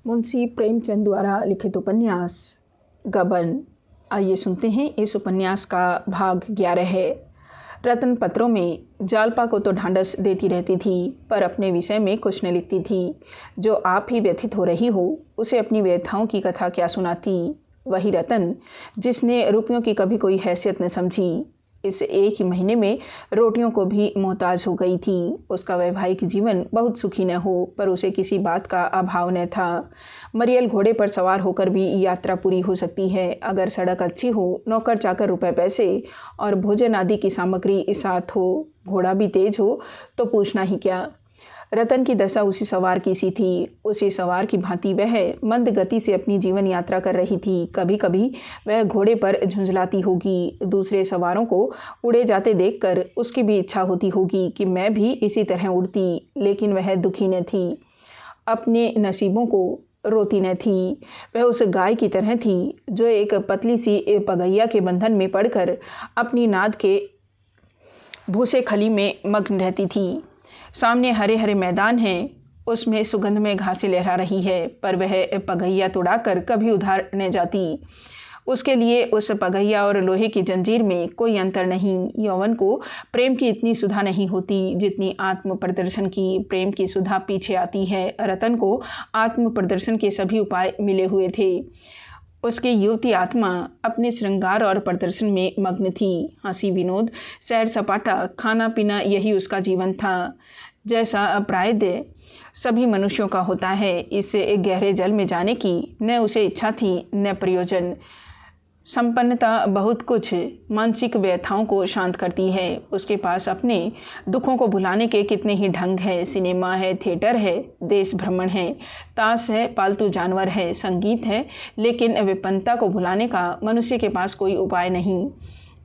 मुंशी प्रेमचंद द्वारा लिखित उपन्यास गबन। आइए सुनते हैं इस उपन्यास का भाग 11 है। रतन पत्रों में जालपा को तो ढांढस देती रहती थी, पर अपने विषय में कुछ न लिखती थी। जो आप ही व्यथित हो रही हो, उसे अपनी व्यथाओं की कथा क्या सुनाती। वही रतन जिसने रुपयों की कभी कोई हैसियत न समझी, इस एक ही महीने में रोटियों को भी मोहताज हो गई थी। उसका वैवाहिक जीवन बहुत सुखी न हो, पर उसे किसी बात का अभाव न था। मरियल घोड़े पर सवार होकर भी यात्रा पूरी हो सकती है, अगर सड़क अच्छी हो, नौकर चाकर रुपए पैसे और भोजन आदि की सामग्री साथ हो, घोड़ा भी तेज हो तो पूछना ही क्या। रतन की दशा उसी सवार की सी थी। उसी सवार की भांति वह मंद गति से अपनी जीवन यात्रा कर रही थी। कभी कभी वह घोड़े पर झुंझलाती होगी। दूसरे सवारों को उड़े जाते देखकर उसकी भी इच्छा होती होगी कि मैं भी इसी तरह उड़ती, लेकिन वह दुखी न थी, अपने नसीबों को रोती न थी। वह उस गाय की तरह थी जो एक पतली सी पगैया के बंधन में पड़कर अपनी नाद के भूसे खली में मग्न रहती थी। सामने हरे हरे मैदान हैं, उसमें सुगंध में घासें लहरा रही है, पर वह पगैया तोड़ाकर कभी उधार न जाती। उसके लिए उस पगैया और लोहे की जंजीर में कोई अंतर नहीं। यौवन को प्रेम की इतनी सुधा नहीं होती जितनी आत्म प्रदर्शन की। प्रेम की सुधा पीछे आती है। रतन को आत्म प्रदर्शन के सभी उपाय मिले हुए थे। उसकी युवती आत्मा अपने श्रृंगार और प्रदर्शन में मग्न थी। हंसी विनोद, सैर सपाटा, खाना पीना, यही उसका जीवन था, जैसा प्रायः सभी मनुष्यों का होता है। इससे गहरे जल में जाने की न उसे इच्छा थी न प्रयोजन। संपन्नता बहुत कुछ मानसिक व्यथाओं को शांत करती है। उसके पास अपने दुखों को भुलाने के कितने ही ढंग है। सिनेमा है, थिएटर है, देश भ्रमण है, ताश है, पालतू जानवर है, संगीत है, लेकिन विपन्नता को भुलाने का मनुष्य के पास कोई उपाय नहीं,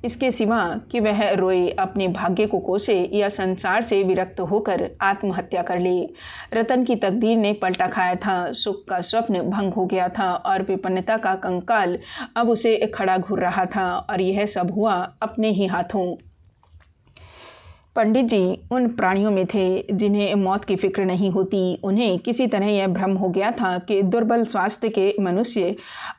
इसके सिवा कि वह रोए, अपने भाग्य को कोसे या संसार से विरक्त होकर आत्महत्या कर ले। रतन की तकदीर ने पलटा खाया था। सुख का स्वप्न भंग हो गया था और विपन्नता का कंकाल अब उसे खड़ा घूर रहा था, और यह सब हुआ अपने ही हाथों। पंडित जी उन प्राणियों में थे जिन्हें मौत की फिक्र नहीं होती। उन्हें किसी तरह यह भ्रम हो गया था कि दुर्बल स्वास्थ्य के मनुष्य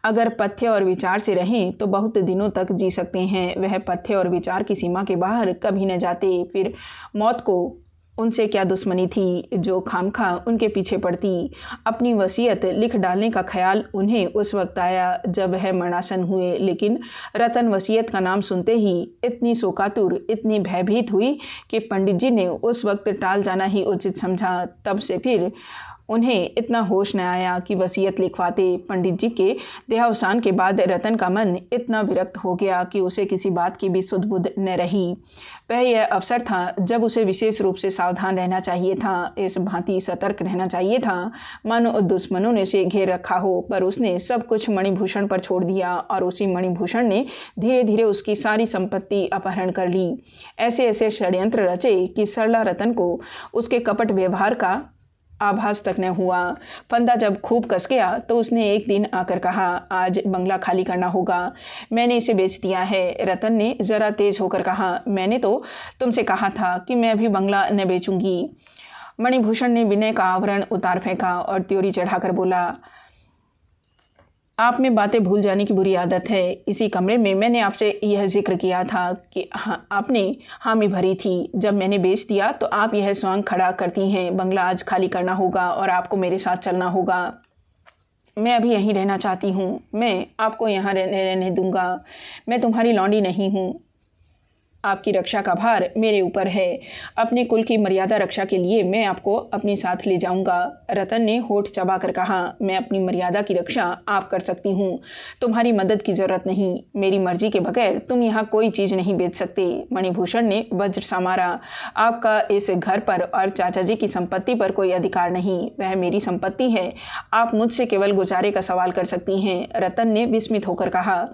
अगर पथ्य और विचार से रहें तो बहुत दिनों तक जी सकते हैं। वह पथ्य और विचार की सीमा के बाहर कभी न जाते। फिर मौत को उनसे क्या दुश्मनी थी जो खामखा उनके पीछे पड़ती। अपनी वसीयत लिख डालने का ख्याल उन्हें उस वक्त आया जब वह मरणासन हुए, लेकिन रतन वसीयत का नाम सुनते ही इतनी शोकातुर, इतनी भयभीत हुई कि पंडित जी ने उस वक्त टाल जाना ही उचित समझा। तब से फिर उन्हें इतना होश न आया कि वसीयत लिखवाते। पंडित जी के देहावसान के बाद रतन का मन इतना विरक्त हो गया कि उसे किसी बात की भी सुध बुध न रही। वह यह अवसर था जब उसे विशेष रूप से सावधान रहना चाहिए था, इस भांति सतर्क रहना चाहिए था मानो दुश्मनों ने उसे घेर रखा हो। पर उसने सब कुछ मणिभूषण पर छोड़ दिया और उसी मणिभूषण ने धीरे धीरे उसकी सारी संपत्ति अपहरण कर ली। ऐसे ऐसे षड्यंत्र रचे कि सरला रतन को उसके कपट व्यवहार का आभास तक न हुआ। फंदा जब खूब कस गया तो उसने एक दिन आकर कहा, आज बंगला खाली करना होगा, मैंने इसे बेच दिया है। रतन ने ज़रा तेज होकर कहा, मैंने तो तुमसे कहा था कि मैं अभी बंगला न बेचूंगी। मणिभूषण ने विनय का आवरण उतार फेंका और त्योरी चढ़ाकर बोला, आप में बातें भूल जाने की बुरी आदत है। इसी कमरे में मैंने आपसे यह जिक्र किया था कि आपने हामी भरी थी। जब मैंने बेच दिया तो आप यह स्वांग खड़ा करती हैं, बंगला आज खाली करना होगा और आपको मेरे साथ चलना होगा। मैं अभी यहीं रहना चाहती हूँ, मैं आपको यहाँ रहने दूंगा। मैं तुम्हारी लौंडी नहीं हूँ, आपकी रक्षा का भार मेरे ऊपर है। अपने कुल की मर्यादा रक्षा के लिए मैं आपको अपने साथ ले जाऊंगा। रतन ने होठ चबाकर कहा, मैं अपनी मर्यादा की रक्षा आप कर सकती हूँ, तुम्हारी मदद की जरूरत नहीं। मेरी मर्जी के बगैर तुम यहाँ कोई चीज़ नहीं बेच सकते। मणिभूषण ने वज्र सा मारा, आपका इस घर पर और चाचा जी की संपत्ति पर कोई अधिकार नहीं, वह मेरी संपत्ति है। आप मुझसे केवल गुजारे का सवाल कर सकती हैं। रतन ने विस्मित होकर कहा,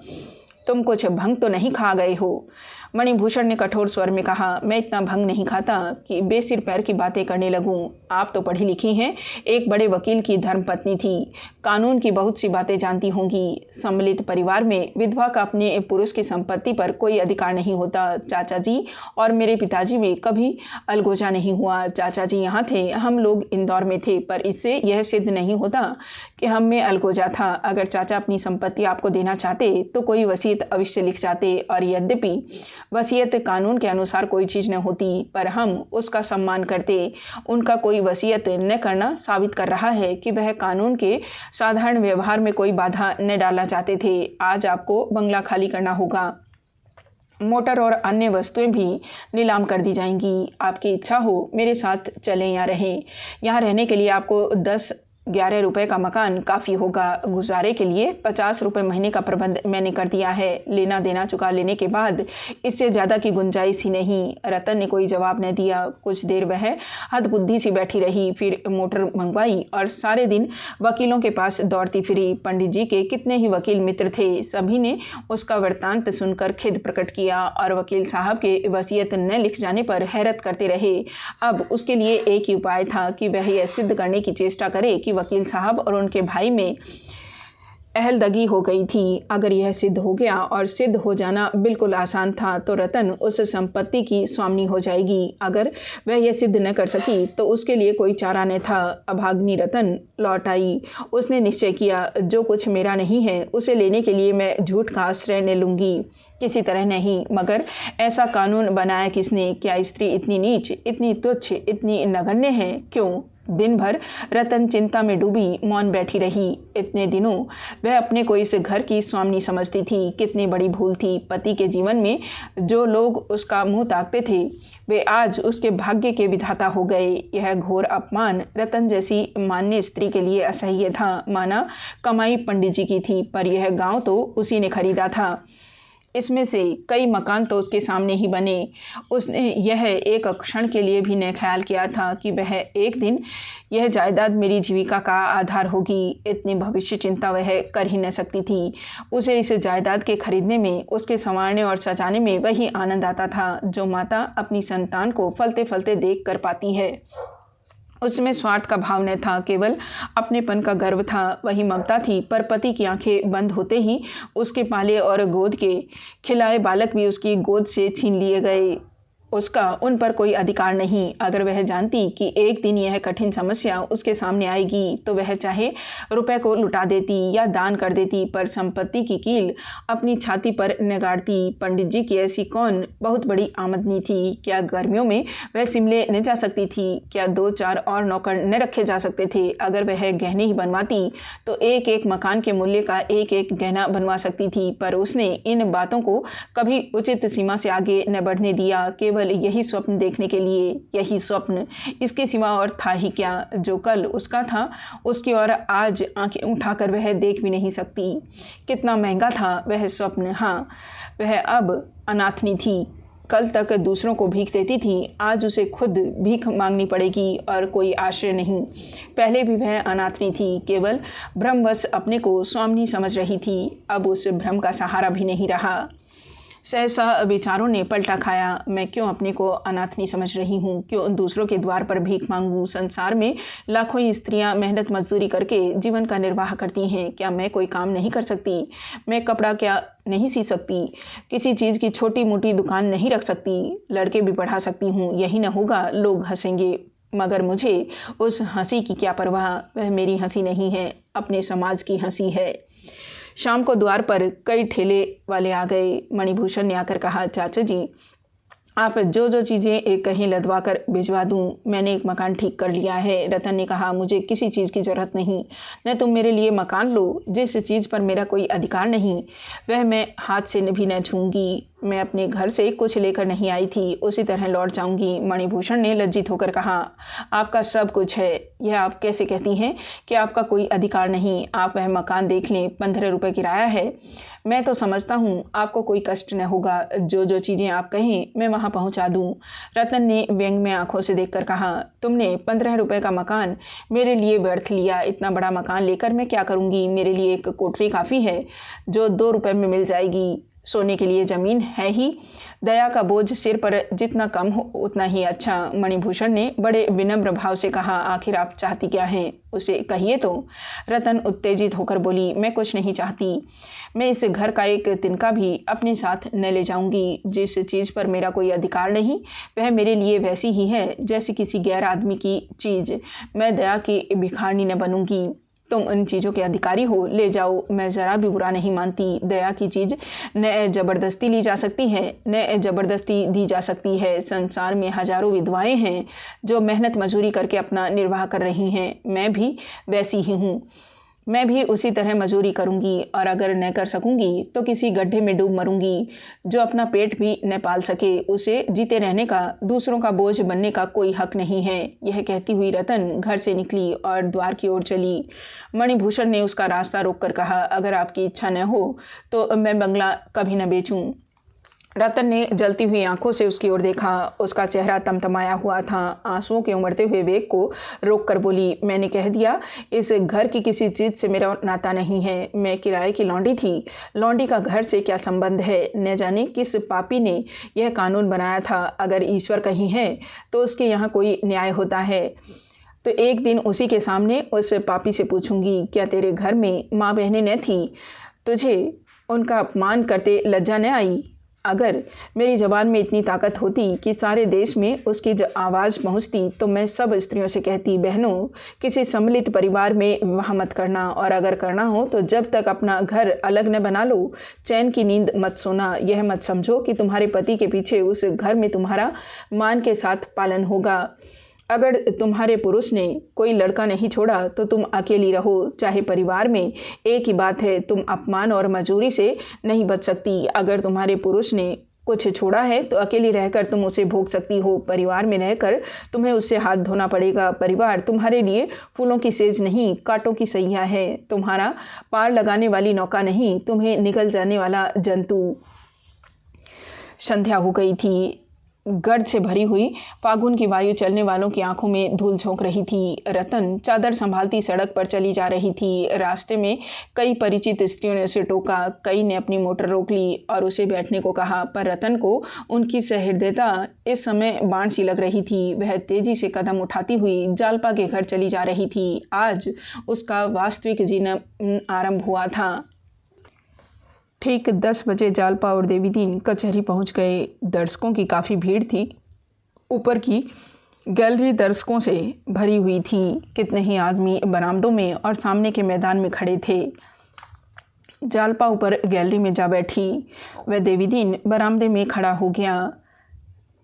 तुम कुछ भंग तो नहीं खा गए हो? मणिभूषण ने कठोर स्वर में कहा, मैं इतना भंग नहीं खाता कि बेसिर पैर की बातें करने लगूं। आप तो पढ़ी लिखी हैं, एक बड़े वकील की धर्मपत्नी थी, कानून की बहुत सी बातें जानती होंगी। सम्मिलित परिवार में विधवा का अपने पुरुष की संपत्ति पर कोई अधिकार नहीं होता। चाचा जी और मेरे पिताजी में कभी अलगोजा नहीं हुआ। चाचा जी यहाँ थे, हम लोग इंदौर में थे, पर इससे यह सिद्ध नहीं होता कि हम में अलगोजा था। अगर चाचा अपनी संपत्ति आपको देना चाहते तो कोई वसीयत अवश्य लिख जाते, और यद्यपि वसीयत कानून के अनुसार कोई चीज़ न होती, पर हम उसका सम्मान करते। उनका कोई वसीयत न करना साबित कर रहा है कि वह कानून के साधारण व्यवहार में कोई बाधा न डालना चाहते थे। आज आपको बंगला खाली करना होगा, मोटर और अन्य वस्तुएं भी नीलाम कर दी जाएंगी। आपकी इच्छा हो मेरे साथ चलें या रहें। यहाँ रहने के लिए आपको 10-11 रुपए का मकान काफ़ी होगा। गुजारे के लिए 50 रुपये महीने का प्रबंध मैंने कर दिया है। लेना देना चुका लेने के बाद इससे ज़्यादा की गुंजाइश ही नहीं। रतन ने कोई जवाब न दिया। कुछ देर वह हदबुद्धि सी बैठी रही, फिर मोटर मंगवाई और सारे दिन वकीलों के पास दौड़ती फिरी। पंडित जी के कितने ही वकील मित्र थे, सभी ने उसका वृत्तांत सुनकर खेद प्रकट किया और वकील साहब के वसीयत न लिख जाने पर हैरत करते रहे। अब उसके लिए एक ही उपाय था कि वह यह सिद्ध करने की चेष्टा करे कि वकील साहब और उनके भाई में अहलदगी हो गई थी। अगर यह सिद्ध हो गया, और सिद्ध हो जाना बिल्कुल आसान था, तो रतन उस संपत्ति की स्वामिनी हो जाएगी। अगर वह यह सिद्ध न कर सकी तो उसके लिए कोई चारा न था। अभाग्नि रतन लौट आई। उसने निश्चय किया, जो कुछ मेरा नहीं है उसे लेने के लिए मैं झूठ का आश्रय न लूँगी, किसी तरह नहीं। मगर ऐसा कानून बनाया किसने? क्या स्त्री इतनी नीच, इतनी तुच्छ, इतनी नगण्य है? क्यों? दिन भर रतन चिंता में डूबी मौन बैठी रही। इतने दिनों वह अपने को इस घर की स्वामिनी समझती थी। कितनी बड़ी भूल थी। पति के जीवन में जो लोग उसका मुंह ताकते थे, वे आज उसके भाग्य के विधाता हो गए। यह घोर अपमान रतन जैसी मान्य स्त्री के लिए असह्य था। माना कमाई पंडित जी की थी, पर यह गांव तो उसी ने खरीदा था। इसमें से कई मकान तो उसके सामने ही बने। उसने यह एक क्षण के लिए भी न ख्याल किया था कि वह एक दिन यह जायदाद मेरी जीविका का आधार होगी। इतनी भविष्य चिंता वह कर ही न सकती थी। उसे इस जायदाद के खरीदने में, उसके संवारने और सजाने में वही आनंद आता था जो माता अपनी संतान को फलते फलते देख कर पाती है। उसमें स्वार्थ का भाव न था, केवल अपनेपन का गर्व था। वही ममता थी, पर पति की आंखें बंद होते ही उसके पाले और गोद के खिलाए बालक भी उसकी गोद से छीन लिए गए। उसका उन पर कोई अधिकार नहीं। अगर वह जानती कि एक दिन यह कठिन समस्या उसके सामने आएगी तो वह चाहे रुपए को लुटा देती या दान कर देती, पर संपत्ति की कील अपनी छाती पर न गाड़ती। पंडित जी की ऐसी कौन बहुत बड़ी आमदनी थी? क्या गर्मियों में वह शिमले न जा सकती थी? क्या 2-4 और नौकर न रखे जा सकते थे? अगर वह गहने ही बनवाती तो एक एक मकान के मूल्य का एक एक गहना बनवा सकती थी, पर उसने इन बातों को कभी उचित सीमा से आगे न बढ़ने दिया। केवल यही स्वप्न देखने के लिए, यही स्वप्न, इसके सिवा और था ही क्या? जो कल उसका था उसकी ओर आज आंखें उठाकर वह देख भी नहीं सकती। कितना महंगा था वह स्वप्न। हाँ, वह अब अनाथनी थी। कल तक दूसरों को भीख देती थी, आज उसे खुद भीख मांगनी पड़ेगी और कोई आश्रय नहीं। पहले भी वह अनाथनी थी, केवल भ्रमवश अपने को स्वामिनी समझ रही थी। अब उस भ्रम का सहारा भी नहीं रहा। सहसा विचारों ने पलटा खाया। मैं क्यों अपने को अनाथनी समझ रही हूँ? क्यों दूसरों के द्वार पर भीख मांगूँ? संसार में लाखों स्त्रियाँ मेहनत मजदूरी करके जीवन का निर्वाह करती हैं। क्या मैं कोई काम नहीं कर सकती? मैं कपड़ा क्या नहीं सी सकती? किसी चीज़ की छोटी मोटी दुकान नहीं रख सकती? लड़के भी पढ़ा सकती हूँ। यही न होगा, लोग हंसेंगे, मगर मुझे उस हंसी की क्या परवाह? वह मेरी हंसी नहीं है, अपने समाज की हंसी है। शाम को द्वार पर कई ठेले वाले आ गए। मणिभूषण ने आकर कहा, चाचा जी, आप जो जो चीज़ें कहीं लदवा कर भिजवा दूँ। मैंने एक मकान ठीक कर लिया है। रतन ने कहा, मुझे किसी चीज़ की ज़रूरत नहीं। न तुम मेरे लिए मकान लो। जिस चीज़ पर मेरा कोई अधिकार नहीं वह मैं हाथ से भी न छूँगी। मैं अपने घर से कुछ लेकर नहीं आई थी, उसी तरह लौट जाऊंगी। मणिभूषण ने लज्जित होकर कहा, आपका सब कुछ है, यह आप कैसे कहती हैं कि आपका कोई अधिकार नहीं? आप वह मकान देख लें, 15 रुपये किराया है। मैं तो समझता हूँ आपको कोई कष्ट न होगा। जो जो चीज़ें आप कहें मैं वहाँ पहुँचा दूँ। रतन ने व्यंग में आंखों से देखकर कहा, तुमने 15 रुपये का मकान मेरे लिए व्यर्थ लिया। इतना बड़ा मकान लेकर मैं क्या करूँगी? मेरे लिए एक कोठरी काफ़ी है जो 2 रुपये में मिल जाएगी। सोने के लिए ज़मीन है ही, दया का बोझ सिर पर जितना कम हो उतना ही अच्छा। मणिभूषण ने बड़े विनम्र भाव से कहा, आखिर आप चाहती क्या हैं? उसे कहिए तो। रतन उत्तेजित होकर बोली, मैं कुछ नहीं चाहती। मैं इस घर का एक तिनका भी अपने साथ न ले जाऊंगी। जिस चीज़ पर मेरा कोई अधिकार नहीं वह मेरे लिए वैसी ही है जैसे किसी गैर आदमी की चीज़। मैं दया की भिखारनी न बनूंगी। तुम उन चीज़ों के अधिकारी हो, ले जाओ। मैं ज़रा भी बुरा नहीं मानती। दया की चीज़ न ज़बरदस्ती ली जा सकती है न ज़बरदस्ती दी जा सकती है। संसार में हजारों विधवाएं हैं जो मेहनत मजूरी करके अपना निर्वाह कर रही हैं। मैं भी वैसी ही हूँ। मैं भी उसी तरह मजूरी करूंगी और अगर न कर सकूंगी तो किसी गड्ढे में डूब मरूंगी। जो अपना पेट भी न पाल सके उसे जीते रहने का, दूसरों का बोझ बनने का कोई हक नहीं है। यह कहती हुई रतन घर से निकली और द्वार की ओर चली। मणिभूषण ने उसका रास्ता रोककर कहा, अगर आपकी इच्छा न हो तो मैं बंगला कभी न बेचूं। रतन ने जलती हुई आंखों से उसकी ओर देखा। उसका चेहरा तमतमाया हुआ था। आंसुओं के उमड़ते हुए वेग को रोककर बोली, मैंने कह दिया, इस घर की किसी चीज़ से मेरा नाता नहीं है। मैं किराए की लौंडी थी। लौंडी का घर से क्या संबंध है? न जाने किस पापी ने यह कानून बनाया था। अगर ईश्वर कहीं है तो उसके यहाँ कोई न्याय होता है। तो एक दिन उसी के सामने उस पापी से पूछूंगी, क्या तेरे घर में माँ बहनें न थी? तुझे उनका अपमान करते लज्जा न आई? अगर मेरी ज़बान में इतनी ताकत होती कि सारे देश में उसकी आवाज़ पहुंचती तो मैं सब स्त्रियों से कहती, बहनों, किसी सम्मिलित परिवार में विवाह मत करना, और अगर करना हो तो जब तक अपना घर अलग न बना लो, चैन की नींद मत सोना। यह मत समझो कि तुम्हारे पति के पीछे उस घर में तुम्हारा मान के साथ पालन होगा। अगर तुम्हारे पुरुष ने कोई लड़का नहीं छोड़ा तो तुम अकेली रहो, चाहे परिवार में। एक ही बात है, तुम अपमान और मजूरी से नहीं बच सकती। अगर तुम्हारे पुरुष ने कुछ छोड़ा है तो अकेली रहकर तुम उसे भोग सकती हो। परिवार में रहकर तुम्हें उससे हाथ धोना पड़ेगा। परिवार तुम्हारे लिए फूलों की सेज नहीं, कांटों की सैया है। तुम्हारा पार लगाने वाली नौका नहीं, तुम्हें निकल जाने वाला जंतु। संध्या हो गई थी। गर्द से भरी हुई फागुन की वायु चलने वालों की आंखों में धूल झोंक रही थी। रतन चादर संभालती सड़क पर चली जा रही थी। रास्ते में कई परिचित स्त्रियों ने उसे टोका। कई ने अपनी मोटर रोक ली और उसे बैठने को कहा, पर रतन को उनकी सहृदयता इस समय बाण सी लग रही थी। वह तेजी से कदम उठाती हुई जालपा के घर चली जा रही थी। आज उसका वास्तविक जीना आरंभ हुआ था। ठीक 10 बजे जालपा और देवीदीन कचहरी पहुंच गए। दर्शकों की काफ़ी भीड़ थी। ऊपर की गैलरी दर्शकों से भरी हुई थी। कितने ही आदमी बरामदों में और सामने के मैदान में खड़े थे। जालपा ऊपर गैलरी में जा बैठी। वह देवीदीन बरामदे में खड़ा हो गया।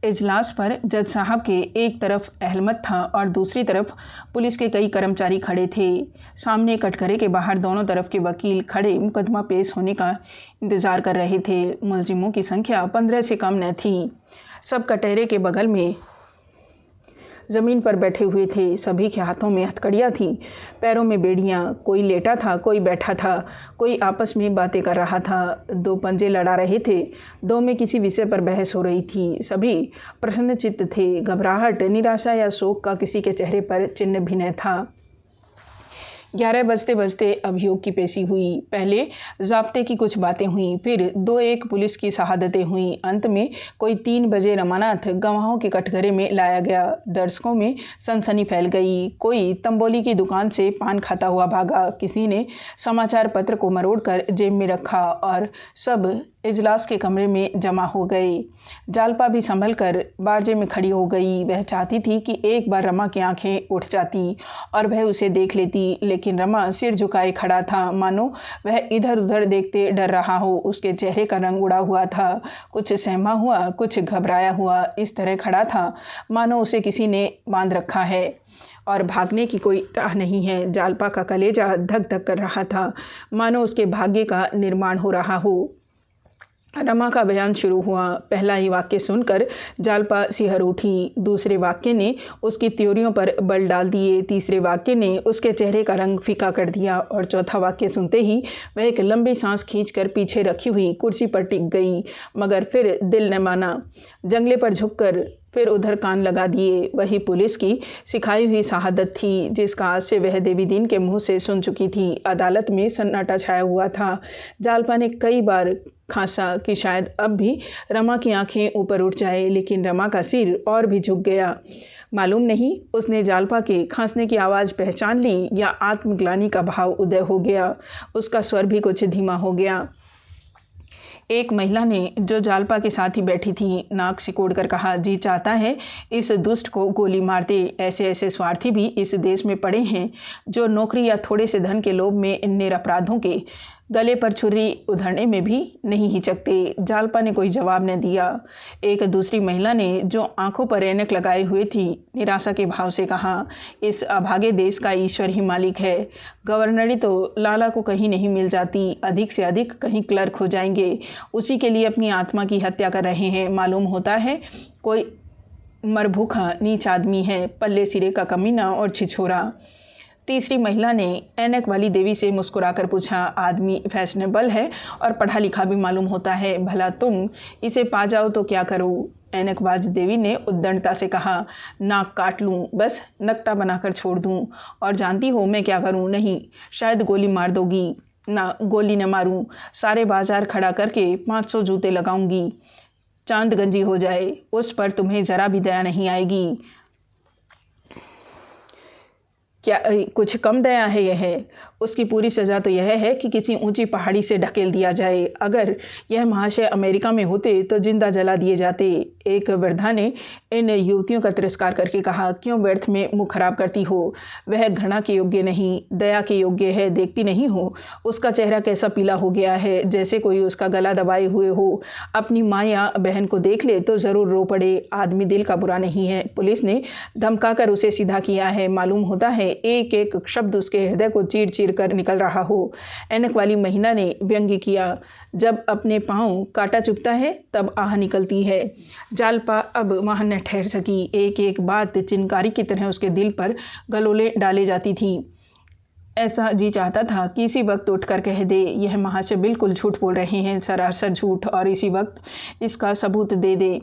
इजलास पर जज साहब के एक तरफ अहमद था और दूसरी तरफ पुलिस के कई कर्मचारी खड़े थे। सामने कटघरे के बाहर दोनों तरफ के वकील खड़े मुकदमा पेश होने का इंतज़ार कर रहे थे। मुलजिमों की संख्या 15 से कम न थी। सब कटहरे के बगल में ज़मीन पर बैठे हुए थे। सभी के हाथों में हथकड़ियाँ थीं, पैरों में बेड़ियाँ। कोई लेटा था, कोई बैठा था, कोई आपस में बातें कर रहा था। दो पंजे लड़ा रहे थे, दो में किसी विषय पर बहस हो रही थी। सभी प्रसन्नचित्त थे। घबराहट, निराशा या शोक का किसी के चेहरे पर चिन्ह भी न था। 11 बजते बजते अभियोग की पेशी हुई। पहले ज़ाब्ते की कुछ बातें हुईं, फिर 2-1 पुलिस की शहादतें हुईं। अंत में कोई 3 बजे रमानाथ गवाहों के कटघरे में लाया गया। दर्शकों में सनसनी फैल गई। कोई तंबोली की दुकान से पान खाता हुआ भागा, किसी ने समाचार पत्र को मरोड़कर जेब में रखा और सब इजलास के कमरे में जमा हो गए। जालपा भी संभल कर बारजे में खड़ी हो गई। वह चाहती थी कि एक बार रमा की आंखें उठ जाती और वह उसे देख लेती, लेकिन रमा सिर झुकाए खड़ा था, मानो वह इधर उधर देखते डर रहा हो। उसके चेहरे का रंग उड़ा हुआ था, कुछ सहमा हुआ, कुछ घबराया हुआ। इस तरह खड़ा था मानो उसे किसी ने बांध रखा है और भागने की कोई राह नहीं है। जालपा का कलेजा धक धक कर रहा था, मानो उसके भाग्य का निर्माण हो रहा हो। रमा का बयान शुरू हुआ। पहला ही वाक्य सुनकर जालपा सिहर उठी। दूसरे वाक्य ने उसकी त्योरियों पर बल डाल दिए। तीसरे वाक्य ने उसके चेहरे का रंग फीका कर दिया और चौथा वाक्य सुनते ही वह एक लंबी सांस खींचकर पीछे रखी हुई कुर्सी पर टिक गई। मगर फिर दिल न माना। जंगले पर झुककर फिर उधर कान लगा दिए। वही पुलिस की सिखाई हुई शहादत थी जिसका आज से वह देवीदीन के मुंह से सुन चुकी थी। अदालत में सन्नाटा छाया हुआ था। जालपा ने कई बार खांसा कि शायद अब भी रमा की आंखें ऊपर उठ जाए, लेकिन रमा का सिर और भी झुक गया। मालूम नहीं उसने जालपा के खांसने की आवाज़ पहचान ली या आत्मग्लानि का भाव उदय हो गया। उसका स्वर भी कुछ धीमा हो गया। एक महिला ने, जो जालपा के साथ ही बैठी थी, नाक सिकोड़ कर कहा, जी चाहता है इस दुष्ट को गोली मार दे। ऐसे ऐसे स्वार्थी भी इस देश में पड़े हैं जो नौकरी या थोड़े से धन के लोभ में इन निरपराधों के गले पर छुरी उधरने में भी नहीं हिचकते। जालपा ने कोई जवाब न दिया। एक दूसरी महिला ने, जो आंखों पर ऐनक लगाए हुए थी, निराशा के भाव से कहा, इस अभागे देश का ईश्वर ही मालिक है। गवर्नरी तो लाला को कहीं नहीं मिल जाती, अधिक से अधिक कहीं क्लर्क हो जाएंगे। उसी के लिए अपनी आत्मा की हत्या कर रहे हैं। मालूम होता है कोई मरभूखा नीच आदमी है, पल्ले सिरे का कमीना और छिछोरा। तीसरी महिला ने ऐनक वाली देवी से मुस्कुराकर पूछा, आदमी फैशनेबल है और पढ़ा लिखा भी मालूम होता है, भला तुम इसे पा जाओ तो क्या करो? ऐनकबाज देवी ने उद्दंडता से कहा, नाक काट लूं, बस नकटा बनाकर छोड़ दूं। और जानती हो मैं क्या करूं? नहीं, शायद गोली मार दोगी। ना, गोली न मारूं, सारे बाजार खड़ा करके 500 जूते लगाऊंगी। चांद गंजी हो जाए, उस पर तुम्हें ज़रा भी दया नहीं आएगी। क्या कुछ कम दया है यह? उसकी पूरी सज़ा तो यह है कि किसी ऊंची पहाड़ी से ढकेल दिया जाए। अगर यह महाशय अमेरिका में होते तो जिंदा जला दिए जाते। एक वृद्धा ने इन युवतियों का तिरस्कार करके कहा, क्यों व्यर्थ में मुँह खराब करती हो? वह घृणा के योग्य नहीं, दया के योग्य है। देखती नहीं हो उसका चेहरा कैसा पीला हो गया है, जैसे कोई उसका गला दबाए हुए हो। अपनी माँ या बहन को देख ले तो ज़रूर रो पड़े। आदमी दिल का बुरा नहीं है। पुलिस ने धमकाकर उसे सीधा किया है। मालूम होता है एक एक शब्द उसके हृदय को चीर चीर कर निकल रहा हो। ऐनक वाली महिला ने व्यंग्य किया, जब अपने पांव काटा चुभता है तब आह निकलती है। जालपा अब वहां न ठहर सकी। एक एक बात चिनकारी की तरह उसके दिल पर गलोले डाले जाती थी। ऐसा जी चाहता था कि इसी वक्त उठकर कह दे, यह महाशय बिल्कुल झूठ बोल रहे हैं, सरासर झूठ, और इसी वक्त इसका सबूत दे दे।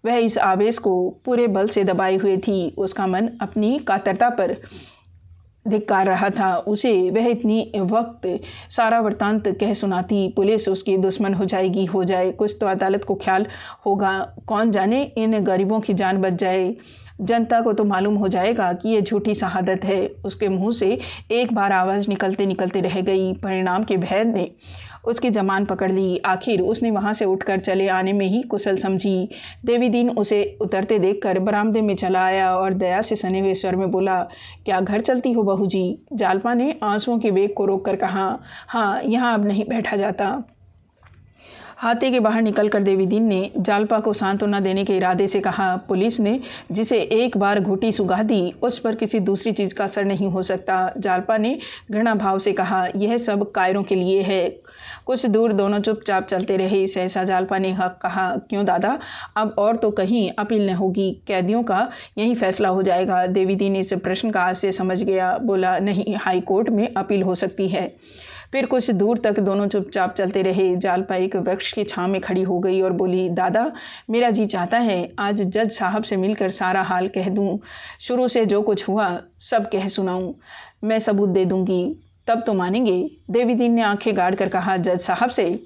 वह इस आवेश को पूरे बल से दबाए हुए थी। उसका मन अपनी कातरता पर धिक्कार रहा था। उसे वह इतनी वक्त सारा वृत्तांत कह सुनाती, पुलिस उसकी दुश्मन हो जाएगी। हो जाए, कुछ तो अदालत को ख्याल होगा। कौन जाने इन गरीबों की जान बच जाए। जनता को तो मालूम हो जाएगा कि ये झूठी शहादत है। उसके मुंह से एक बार आवाज़ निकलते निकलते रह गई। परिणाम के भय ने उसकी जमान पकड़ ली। आखिर उसने वहाँ से उठकर चले आने में ही कुशल समझी। देवी दीन उसे उतरते देखकर बरामदे में चला आया और दया से सने हुए स्वर में बोला, क्या घर चलती हो बहू जी? जालपा ने आंसुओं के वेग को रोककर कहा, हाँ, यहाँ अब नहीं बैठा जाता। हाथे के बाहर निकलकर देवी दीन ने जालपा को सांत्वना देने के इरादे से कहा, पुलिस ने जिसे एक बार घुटी सुगा दी, उस पर किसी दूसरी चीज़ का असर नहीं हो सकता। जालपा ने घृणा भाव से कहा, यह सब कायरों के लिए है। कुछ दूर दोनों चुपचाप चलते रहे। सहसा जालपा ने कहा, क्यों दादा, अब और तो कहीं अपील न होगी, कैदियों का यही फैसला हो जाएगा। देवी दीन इस प्रश्न का आशय समझ गया। बोला, नहीं, हाई कोर्ट में अपील हो सकती है। फिर कुछ दूर तक दोनों चुपचाप चलते रहे। जालपा एक वृक्ष की छांव में खड़ी हो गई और बोली, दादा, मेरा जी चाहता है आज जज साहब से मिलकर सारा हाल कह दूं, शुरू से जो कुछ हुआ सब कह सुनाऊं। मैं सबूत दे दूंगी, तब तो मानेंगे। देवी दीन ने आंखें गाड़ कर कहा, जज साहब से?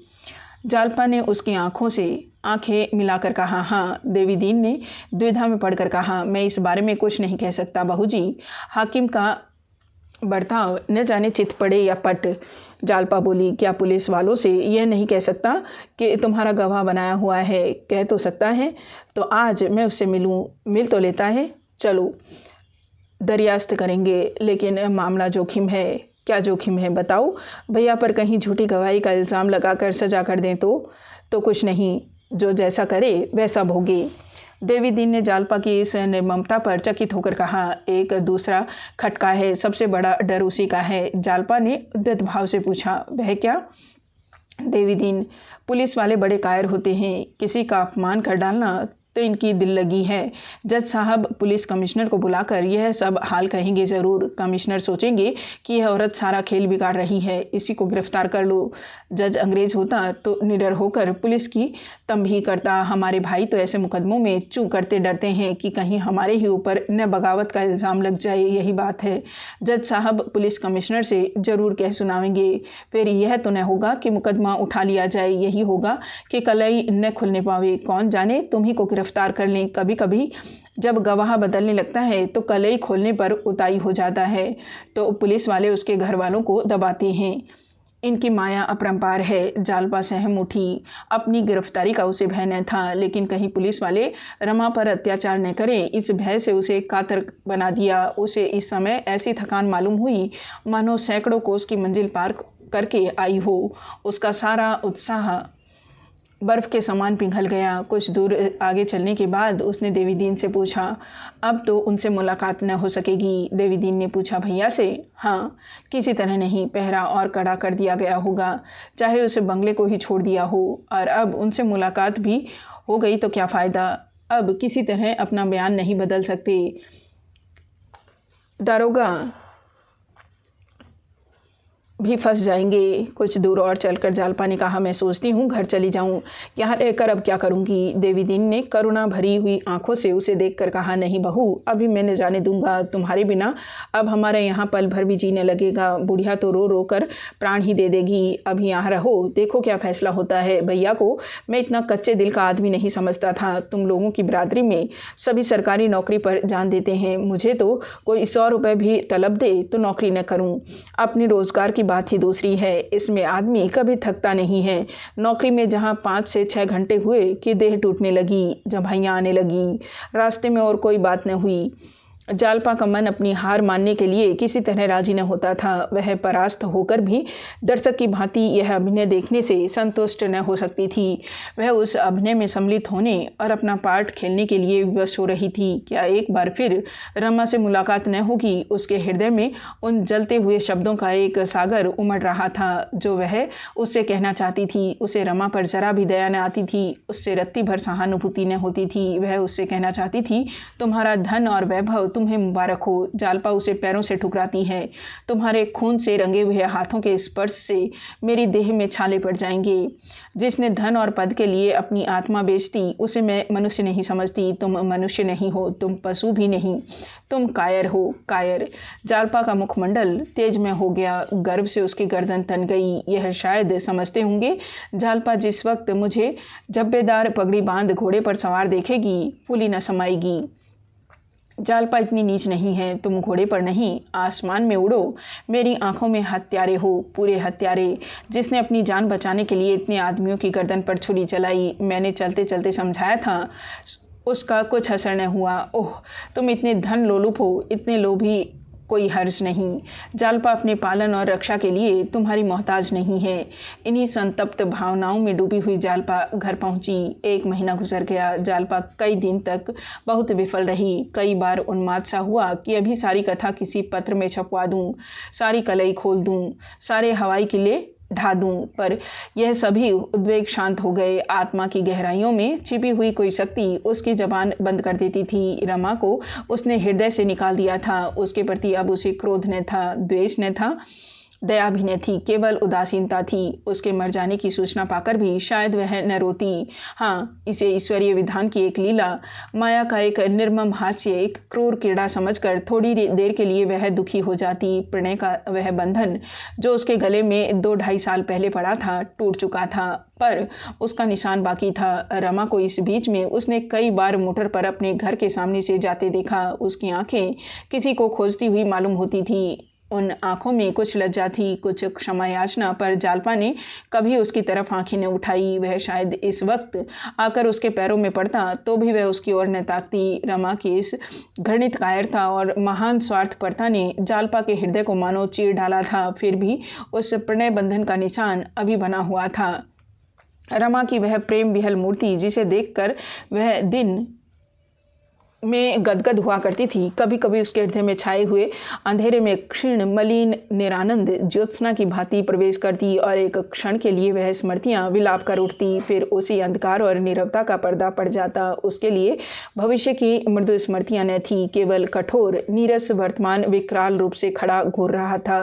जालपा ने उसकी आंखों से आंखें मिलाकर कहा, हाँ। देवी दीन ने द्विधा में पड़कर कहा, मैं इस बारे में कुछ नहीं कह सकता बहू जी। हाकिम का बर्ताव न जाने चित पड़े या पट। जालपा बोली, क्या पुलिस वालों से यह नहीं कह सकता कि तुम्हारा गवाह बनाया हुआ है? कह तो सकता है, तो आज मैं उससे मिलूं। मिल तो लेता है, चलो दरियाफ्त करेंगे, लेकिन मामला जोखिम है। क्या जोखिम है बताओ? भैया पर कहीं झूठी गवाही का इल्ज़ाम लगाकर सजा कर दें तो कुछ नहीं, जो जैसा करे वैसा भोगे। देवी दीन ने जालपा की इस निर्ममता पर चकित होकर कहा, एक दूसरा खटका है, सबसे बड़ा डर उसी का है। जालपा ने उद्धत भाव से पूछा, वह क्या? देवी दीन, पुलिस वाले बड़े कायर होते हैं। किसी का अपमान कर डालना तो इनकी दिल लगी है। जज साहब पुलिस कमिश्नर को बुलाकर यह सब हाल कहेंगे ज़रूर। कमिश्नर सोचेंगे कि यह औरत सारा खेल बिगाड़ रही है, इसी को गिरफ्तार कर लो। जज अंग्रेज होता तो निडर होकर पुलिस की तंबीह करता। हमारे भाई तो ऐसे मुकदमों में चूक करते डरते हैं कि कहीं हमारे ही ऊपर न बगावत का इल्ज़ाम लग जाए, यही बात है। जज साहब पुलिस कमिश्नर से ज़रूर कह सुनावेंगे। फिर यह तो न होगा कि मुकदमा उठा लिया जाए, यही होगा कि कलई न खुलने पावे। कौन जाने तुम ही को गिरफ्तार कर लें। कभी कभी जब गवाह बदलने लगता है तो कलई खोलने पर उताई हो जाता है, तो पुलिस वाले उसके घर वालों को दबाते हैं। इनकी माया अपरंपार है। जालपा सहम उठी। अपनी गिरफ्तारी का उसे भय न था, लेकिन कहीं पुलिस वाले रमा पर अत्याचार न करें, इस भय से उसे कातर बना दिया। उसे इस समय ऐसी थकान मालूम हुई मानो सैकड़ों कोस की मंजिल पार करके आई हो। उसका सारा उत्साह बर्फ़ के समान पिघल गया। कुछ दूर आगे चलने के बाद उसने देवीदीन से पूछा, अब तो उनसे मुलाकात न हो सकेगी। देवीदीन ने पूछा, भैया से? हाँ, किसी तरह नहीं, पहरा और कड़ा कर दिया गया होगा, चाहे उसे बंगले को ही छोड़ दिया हो। और अब उनसे मुलाकात भी हो गई तो क्या फ़ायदा, अब किसी तरह अपना बयान नहीं बदल सकते। दारोगा भी फंस जाएंगे। कुछ दूर और चलकर जालपा ने कहा, मैं सोचती हूँ घर चली जाऊँ, यहाँ रहकर अब क्या करूँगी। देवीदीन ने करुणा भरी हुई आंखों से उसे देखकर कहा, नहीं बहू, अभी मैं न जाने दूंगा। तुम्हारे बिना अब हमारे यहाँ पल भर भी जीने लगेगा। बुढ़िया तो रो रो कर प्राण ही दे देगी। अभी यहाँ रहो, देखो क्या फैसला होता है। भैया को मैं इतना कच्चे दिल का आदमी नहीं समझता था। तुम लोगों की बिरादरी में सभी सरकारी नौकरी पर जान देते हैं, मुझे तो कोई 100 रुपये भी तलब दे तो नौकरी न करूँ। अपनी रोज़गार की बात ही दूसरी है, इसमें आदमी कभी थकता नहीं है। नौकरी में जहाँ 5 से 6 घंटे हुए कि देह टूटने लगी, जम्हाइयाँ आने लगी। रास्ते में और कोई बात न हुई। जालपा का मन अपनी हार मानने के लिए किसी तरह राजी न होता था। वह परास्त होकर भी दर्शक की भांति यह अभिनय देखने से संतुष्ट न हो सकती थी। वह उस अभिनय में सम्मिलित होने और अपना पार्ट खेलने के लिए विवश हो रही थी। क्या एक बार फिर रमा से मुलाकात न होगी? उसके हृदय में उन जलते हुए शब्दों का एक सागर उमड़ रहा था जो वह उससे कहना चाहती थी। उसे रमा पर जरा भी दया न आती थी, उससे रत्ती भर सहानुभूति न होती थी। वह उससे कहना चाहती थी, तुम्हारा धन और वैभव तुम्हें मुबारक हो। जालपा उसे पैरों से ठुकराती है। तुम्हारे खून से रंगे हुए हाथों के स्पर्श से मेरी देह में छाले पड़ जाएंगे। जिसने धन और पद के लिए अपनी आत्मा बेच दी, उसे मैं मनुष्य नहीं समझती। तुम मनुष्य नहीं हो, तुम पशु भी नहीं, तुम कायर हो, कायर। जालपा का मुखमंडल तेजमय हो गया, गर्व से उसकी गर्दन तन गई। यह शायद समझते होंगे जालपा जिस वक्त मुझे जब्बेदार पगड़ी बांध घोड़े पर सवार देखेगी, फूली न समाएगी। जालपा इतनी नीच नहीं है, तुम घोड़े पर नहीं आसमान में उड़ो। मेरी आंखों में हत्यारे हो, पूरे हत्यारे। जिसने अपनी जान बचाने के लिए इतने आदमियों की गर्दन पर छुरी चलाई। मैंने चलते चलते समझाया था, उसका कुछ असर न हुआ। ओह, तुम इतने धन लोलुप हो, इतने लोभी, कोई हर्ज नहीं। जालपा अपने पालन और रक्षा के लिए तुम्हारी मोहताज नहीं है। इन्हीं संतप्त भावनाओं में डूबी हुई जालपा घर पहुंची। 1 महीना गुजर गया। जालपा कई दिन तक बहुत विफल रही। कई बार उन्माद सा हुआ कि अभी सारी कथा किसी पत्र में छपवा दूं, सारी कलई खोल दूं, सारे हवाई किले ढा दूं, पर यह सभी उद्वेग शांत हो गए। आत्मा की गहराइयों में छिपी हुई कोई शक्ति उसकी जबान बंद कर देती थी। रमा को उसने हृदय से निकाल दिया था। उसके प्रति अब उसे क्रोध न था, द्वेष न था, दया भी न थी, केवल उदासीनता थी। उसके मर जाने की सूचना पाकर भी शायद वह न रोती। हाँ, इसे ईश्वरीय विधान की एक लीला, माया का एक निर्मम हास्य, एक क्रूर कीड़ा समझकर थोड़ी देर के लिए वह दुखी हो जाती। प्रणय का वह बंधन जो उसके गले में 2-2.5 साल पहले पड़ा था, टूट चुका था, पर उसका निशान बाकी था। रमा को इस बीच में उसने कई बार मोटर पर अपने घर के सामने से जाते देखा। उसकी आंखें किसी को खोजती हुई मालूम होती थी। उन आंखों में कुछ लज्जा थी, कुछ क्षमा याचना, पर जालपा ने कभी उसकी तरफ आंखें न उठाई। वह शायद इस वक्त आकर उसके पैरों में पड़ता तो भी वह उसकी ओर न ताकती। रमा की इस घृणित कायरता और महान स्वार्थपरता ने जालपा के हृदय को मानो चीर डाला था। फिर भी उस प्रणय बंधन का निशान अभी बना हुआ था। रमा की वह प्रेम विहल मूर्ति जिसे देखकर वह दिन में गदगद हुआ करती थी। कभी कभी उसके हृदय में छाए हुए अंधेरे में क्षीण मलिन निरानंद ज्योत्सना की भांति प्रवेश करती और एक क्षण के लिए वह स्मृतियां विलाप कर उठती। फिर उसी अंधकार और नीरवता का पर्दा पड़ जाता। उसके लिए भविष्य की मृदु स्मृतियां न थी, केवल कठोर नीरस वर्तमान विकराल रूप से खड़ा घूर रहा था।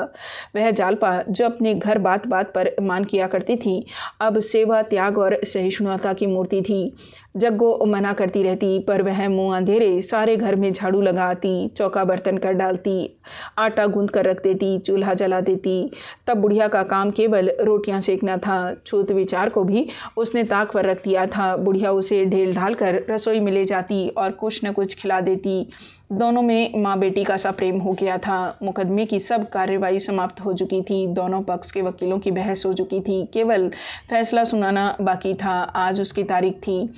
वह जालपा जो अपने घर बात बात पर मान किया करती थी, अब सेवा, त्याग और सहिष्णुता की मूर्ति थी। जग्गो मना करती रहती, पर वह मुंह अंधेरे सारे घर में झाड़ू लगाती, चौका बर्तन कर डालती, आटा गूंद कर रख देती, चूल्हा जला देती। तब बुढ़िया का काम केवल रोटियां सेकना था। छूत विचार को भी उसने ताक पर रख दिया था। बुढ़िया उसे ढेल ढाल कर रसोई में ले जाती और कुछ न कुछ खिला देती। दोनों में माँ बेटी का सा प्रेम हो गया था। मुकदमे की सब कार्यवाही समाप्त हो चुकी थी। दोनों पक्ष के वकीलों की बहस हो चुकी थी। केवल फैसला सुनाना बाकी था। आज उसकी तारीख थी।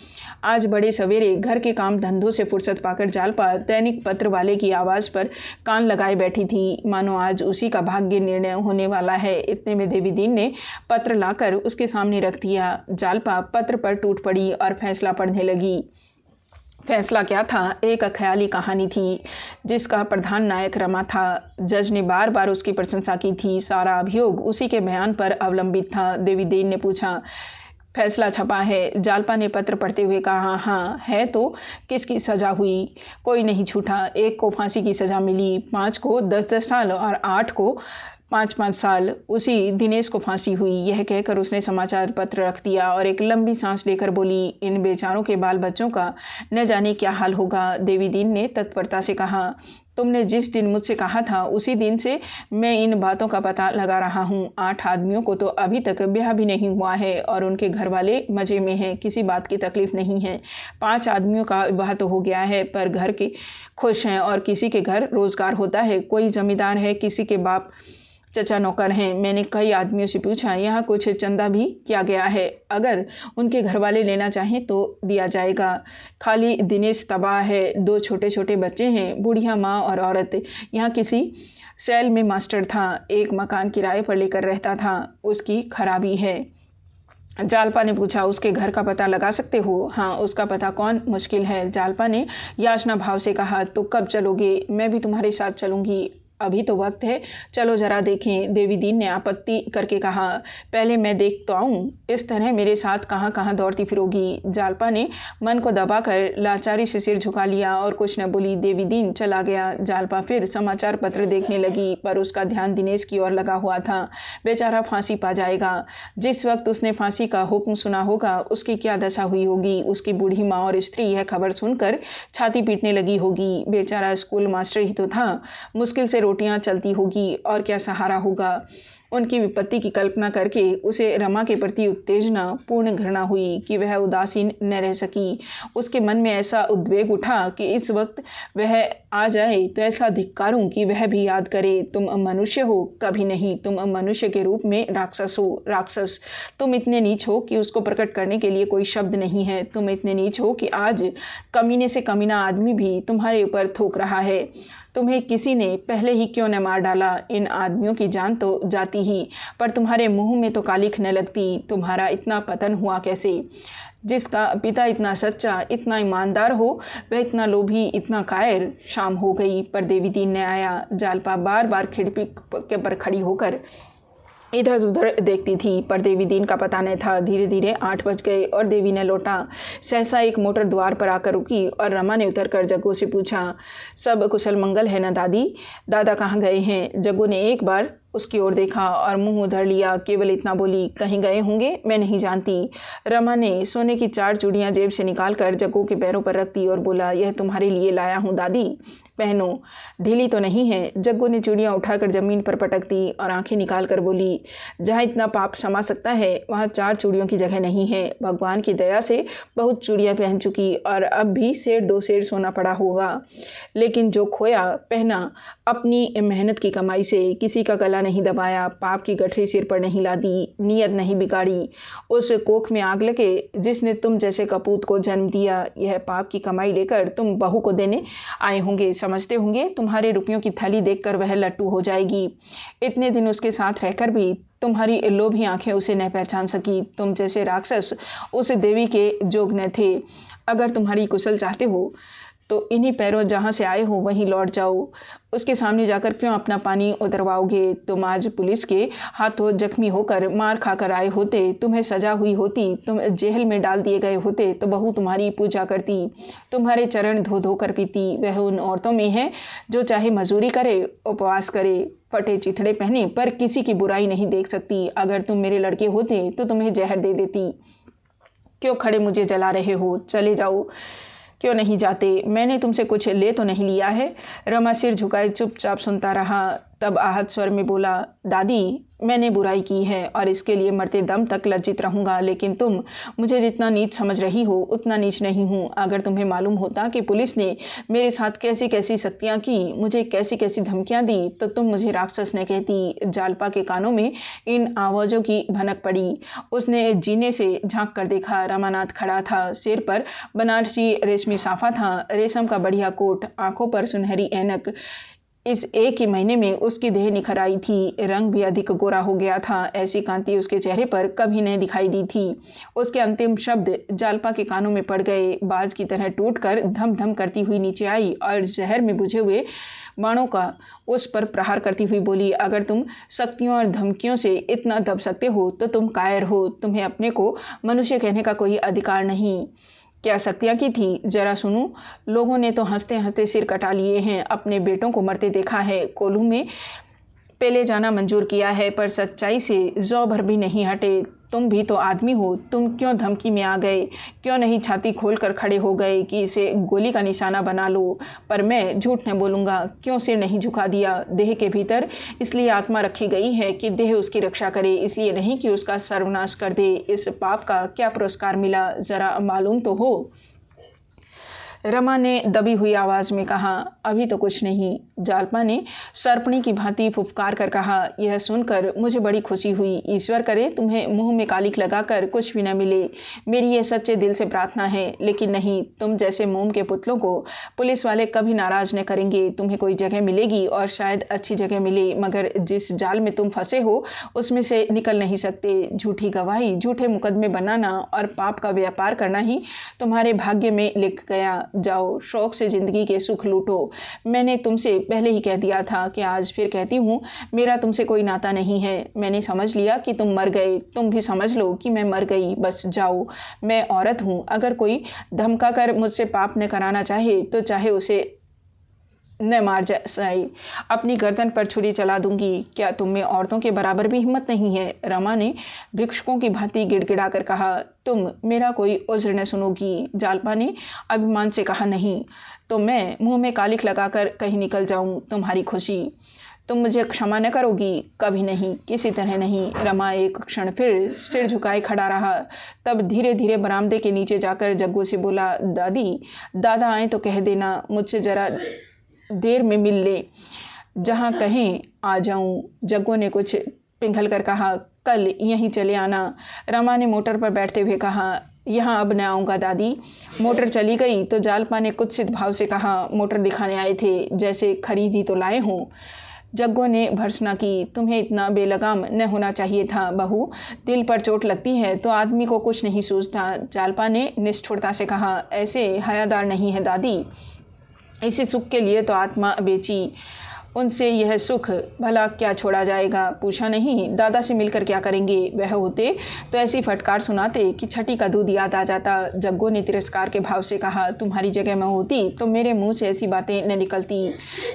आज बड़े सवेरे घर के काम धंधों से फुर्सत पाकर जालपा दैनिक पत्र वाले की आवाज़ पर कान लगाए बैठी थी, मानो आज उसी का भाग्य निर्णय होने वाला है। इतने में देवी दीन ने पत्र लाकर उसके सामने रख दिया। जालपा पत्र पर टूट पड़ी और फैसला पढ़ने लगी। फैसला क्या था? एक ख्याली कहानी थी जिसका प्रधान नायक रमा था। जज ने बार बार उसकी प्रशंसा की थी। सारा अभियोग उसी के बयान पर अवलंबित था। देवी देन ने पूछा, फैसला छपा है? जालपा ने पत्र पढ़ते हुए कहा, हाँ है तो किसकी सज़ा हुई? कोई नहीं छूटा। एक को फांसी की सज़ा मिली, 5 को 10-10 साल और 8 को 5-5 साल। उसी दिनेश को फांसी हुई। यह कहकर उसने समाचार पत्र रख दिया और एक लंबी सांस लेकर बोली, इन बेचारों के बाल बच्चों का न जाने क्या हाल होगा। देवी दीन ने तत्परता से कहा, तुमने जिस दिन मुझसे कहा था उसी दिन से मैं इन बातों का पता लगा रहा हूँ। 8 आदमियों को तो अभी तक ब्याह भी नहीं हुआ है और उनके घर वाले मज़े में हैं, किसी बात की तकलीफ़ नहीं है। 5 आदमियों का विवाह तो हो गया है, पर घर के खुश हैं और किसी के घर रोज़गार होता है। कोई जमींदार है, किसी के बाप चचा नौकर हैं। मैंने कई आदमियों से पूछा, यहाँ कुछ चंदा भी किया गया है, अगर उनके घर वाले लेना चाहें तो दिया जाएगा। खाली दिनेश तबाह है। 2 छोटे छोटे बच्चे हैं, बुढ़िया माँ और औरत। यहाँ किसी सेल में मास्टर था, एक मकान किराए पर लेकर रहता था, उसकी खराबी है। जालपा ने पूछा, उसके घर का पता लगा सकते हो? हाँ, उसका पता कौन मुश्किल है। जालपा ने याचना भाव से कहा, तो कब चलोगे? मैं भी तुम्हारे साथ चलूँगी, अभी तो वक्त है, चलो जरा देखें। देवी दीन ने आपत्ति करके कहा, पहले मैं देख तो आऊँ, इस तरह मेरे साथ कहाँ कहाँ दौड़ती फिरोगी। जालपा ने मन को दबाकर लाचारी से सिर झुका लिया और कुछ न बोली। देवी दीन चला गया। जालपा फिर समाचार पत्र देखने लगी, पर उसका ध्यान दिनेश की ओर लगा हुआ था। बेचारा फांसी पा जाएगा। जिस वक्त उसने फांसी का हुक्म सुना होगा, उसकी क्या दशा हुई होगी। उसकी बूढ़ी माँ और स्त्री यह खबर सुनकर छाती पीटने लगी होगी। बेचारा स्कूल मास्टर ही तो था, मुश्किल से रोटियां चलती होगी और क्या सहारा होगा। उनकी विपत्ति की कल्पना करके उसे रमा के प्रति उत्तेजना पूर्ण घृणा हुई कि वह उदासीन न रह सकी। उसके मन में ऐसा उद्वेग उठा कि इस वक्त वह आ जाए तो ऐसा धिक्कारूं कि वह भी याद करे, तुम मनुष्य हो? कभी नहीं। तुम मनुष्य के रूप में राक्षस हो। राक्षस। तुम इतने नीच हो कि उसको प्रकट करने के लिए कोई शब्द नहीं है। तुम इतने नीच हो कि आज कमीने से कमीना आदमी भी तुम्हारे ऊपर थूक रहा है। तुम्हें किसी ने पहले ही क्यों न मार डाला? इन आदमियों की जान तो जाती ही, पर तुम्हारे मुंह में तो कालिख न लगती। तुम्हारा इतना पतन हुआ कैसे? जिसका पिता इतना सच्चा, इतना ईमानदार हो, वह इतना लोभी, इतना कायर। शाम हो गई, पर देवी दीन न आया। जालपा बार बार खिड़की के पर खड़ी होकर इधर उधर देखती थी, पर देवी दीन का पता नहीं था। धीरे धीरे 8 बज गए और देवी ने लौटा। सहसा एक मोटर द्वार पर आकर रुकी और रमा ने उतरकर जग्गू से पूछा, सब कुशल मंगल है ना दादी? दादा कहाँ गए हैं? जग्गू ने एक बार उसकी ओर देखा और मुंह उधर लिया। केवल इतना बोली, कहीं गए होंगे, मैं नहीं जानती। रमा ने सोने की 4 चूड़ियाँ जेब से निकालकर जग्गू के पैरों पर रख दी और बोला, यह तुम्हारे लिए लाया हूँ दादी, पहनो, ढीली तो नहीं है। जग्गू ने चूड़ियाँ उठाकर जमीन पर पटक दी और आंखें निकाल कर बोली, जहाँ इतना पाप समा सकता है वहाँ 4 चूड़ियों की जगह नहीं है। भगवान की दया से बहुत चूड़ियाँ पहन चुकी और अब भी 1.5 सेर सोना पड़ा होगा, लेकिन जो खोया पहना अपनी मेहनत की कमाई से। किसी का गला नहीं दबाया, पाप की गठरी सिर पर नहीं लादी, नीयत नहीं बिगाड़ी। उस कोख में आग लगे जिसने तुम जैसे कपूत को जन्म दिया। यह पाप की कमाई लेकर तुम बहू को देने आए होंगे। समझते होंगे तुम्हारे रुपयों की थैली देखकर वह लट्टू हो जाएगी। इतने दिन उसके साथ रहकर भी तुम्हारी लोभी आंखें उसे न पहचान सकी। तुम जैसे राक्षस उस देवी के जोग न थे। अगर तुम्हारी कुशल चाहते हो तो इन्हीं पैरों जहाँ से आए हो वहीं लौट जाओ। उसके सामने जाकर क्यों अपना पानी उतरवाओगे? तुम आज पुलिस के हाथों जख्मी होकर मार खाकर आए होते, तुम्हें सजा हुई होती, तुम जेल में डाल दिए गए होते तो बहू तुम्हारी पूजा करती, तुम्हारे चरण धो धो कर पीती। वह उन औरतों में है जो चाहे मजदूरी करे, उपवास करे, फटे चिथड़े पहने, पर किसी की बुराई नहीं देख सकती। अगर तुम मेरे लड़के होते तो तुम्हें जहर दे देती। क्यों खड़े मुझे जला रहे हो? चले जाओ। क्यों नहीं जाते? मैंने तुमसे कुछ ले तो नहीं लिया है? रमा सिर झुकाए चुपचाप सुनता रहा। तब आहत स्वर में बोला, दादी मैंने बुराई की है और इसके लिए मरते दम तक लज्जित रहूँगा, लेकिन तुम मुझे जितना नीच समझ रही हो उतना नीच नहीं हूँ। अगर तुम्हें मालूम होता कि पुलिस ने मेरे साथ कैसी कैसी सख्तियाँ की, मुझे कैसी कैसी धमकियाँ दी, तो तुम मुझे राक्षस न कहती। जालपा के कानों में इन आवाज़ों की भनक पड़ी। उसने जीने से झाँक कर देखा। रमानाथ खड़ा था। सिर पर बनारसी रेशमी साफा था, रेशम का बढ़िया कोट, आंखों पर सुनहरी ऐनक। इस एक ही महीने में उसकी देह निखर आई थी, रंग भी अधिक गोरा हो गया था। ऐसी कांति उसके चेहरे पर कभी नहीं दिखाई दी थी। उसके अंतिम शब्द जालपा के कानों में पड़ गए। बाज की तरह टूटकर धम धम करती हुई नीचे आई और जहर में बुझे हुए बाणों का उस पर प्रहार करती हुई बोली, अगर तुम शक्तियों और धमकियों से इतना दब सकते हो तो तुम कायर हो। तुम्हें अपने को मनुष्य कहने का कोई अधिकार नहीं। क्या शक्तियाँ की थी? जरा सुनो। लोगों ने तो हंसते हंसते सिर कटा लिए हैं, अपने बेटों को मरते देखा है, कोल्हू में पेले जाना मंजूर किया है, पर सच्चाई से जौ भर भी नहीं हटे। तुम भी तो आदमी हो, तुम क्यों धमकी में आ गए? क्यों नहीं छाती खोल कर खड़े हो गए कि इसे गोली का निशाना बना लो? पर मैं झूठ न बोलूँगा। क्यों सिर नहीं झुका दिया? देह के भीतर इसलिए आत्मा रखी गई है कि देह उसकी रक्षा करे, इसलिए नहीं कि उसका सर्वनाश कर दे। इस पाप का क्या पुरस्कार मिला, जरा मालूम तो हो। रमा ने दबी हुई आवाज़ में कहा, अभी तो कुछ नहीं। जालपा ने सर्पणी की भांति फुफकार कर कहा, यह सुनकर मुझे बड़ी खुशी हुई। ईश्वर करे तुम्हें मुंह में कालिक लगाकर कुछ भी न मिले। मेरी यह सच्चे दिल से प्रार्थना है। लेकिन नहीं, तुम जैसे मोम के पुतलों को पुलिस वाले कभी नाराज़ न करेंगे। तुम्हें कोई जगह मिलेगी और शायद अच्छी जगह मिले, मगर जिस जाल में तुम फंसे हो उसमें से निकल नहीं सकते। झूठी गवाही, झूठे मुकदमे बनाना और पाप का व्यापार करना ही तुम्हारे भाग्य में लिख गया। जाओ, शौक से ज़िंदगी के सुख लूटो। मैंने तुमसे पहले ही कह दिया था कि आज फिर कहती हूँ, मेरा तुमसे कोई नाता नहीं है। मैंने समझ लिया कि तुम मर गए, तुम भी समझ लो कि मैं मर गई। बस जाओ। मैं औरत हूँ। अगर कोई धमका कर मुझसे पाप न कराना चाहे तो चाहे उसे न मार जाए, अपनी गर्दन पर छुरी चला दूंगी। क्या तुम में औरतों के बराबर भी हिम्मत नहीं है? रमा ने भिक्षुकों की भांति गिड़गिड़ा कर कहा, तुम मेरा कोई उज्र न सुनोगी। जालपा ने अभिमान से कहा, नहीं तो मैं मुंह में कालिक लगाकर कहीं निकल जाऊं, तुम्हारी खुशी। तुम मुझे क्षमा न करोगी? कभी नहीं, किसी तरह नहीं। रमा एक क्षण फिर सिर झुकाए खड़ा रहा। तब धीरे धीरे बरामदे के नीचे जाकर जग्गू से बोला, दादी, दादा आए तो कह देना, मुझसे जरा देर में मिल ले, जहाँ कहें आ जाऊं। जग्गू ने कुछ पिघल कर कहा, कल यहीं चले आना। रमा ने मोटर पर बैठते हुए कहा, यहाँ अब न आऊँगा दादी। मोटर चली गई तो जालपा ने कुत्सित भाव से कहा, मोटर दिखाने आए थे, जैसे खरीदी तो लाए हों। जग्गू ने भर्त्सना की, तुम्हें इतना बेलगाम न होना चाहिए था बहू। दिल पर चोट लगती है तो आदमी को कुछ नहीं सूझता। जालपा ने निष्ठुरता से कहा, ऐसे हयादार नहीं है दादी। इसी सुख के लिए तो आत्मा बेची, उनसे यह सुख भला क्या छोड़ा जाएगा? पूछा नहीं, दादा से मिलकर क्या करेंगे? वह होते तो ऐसी फटकार सुनाते कि छठी का दूध याद आ जाता। जग्गू ने तिरस्कार के भाव से कहा, तुम्हारी जगह मैं होती तो मेरे मुंह से ऐसी बातें न निकलती।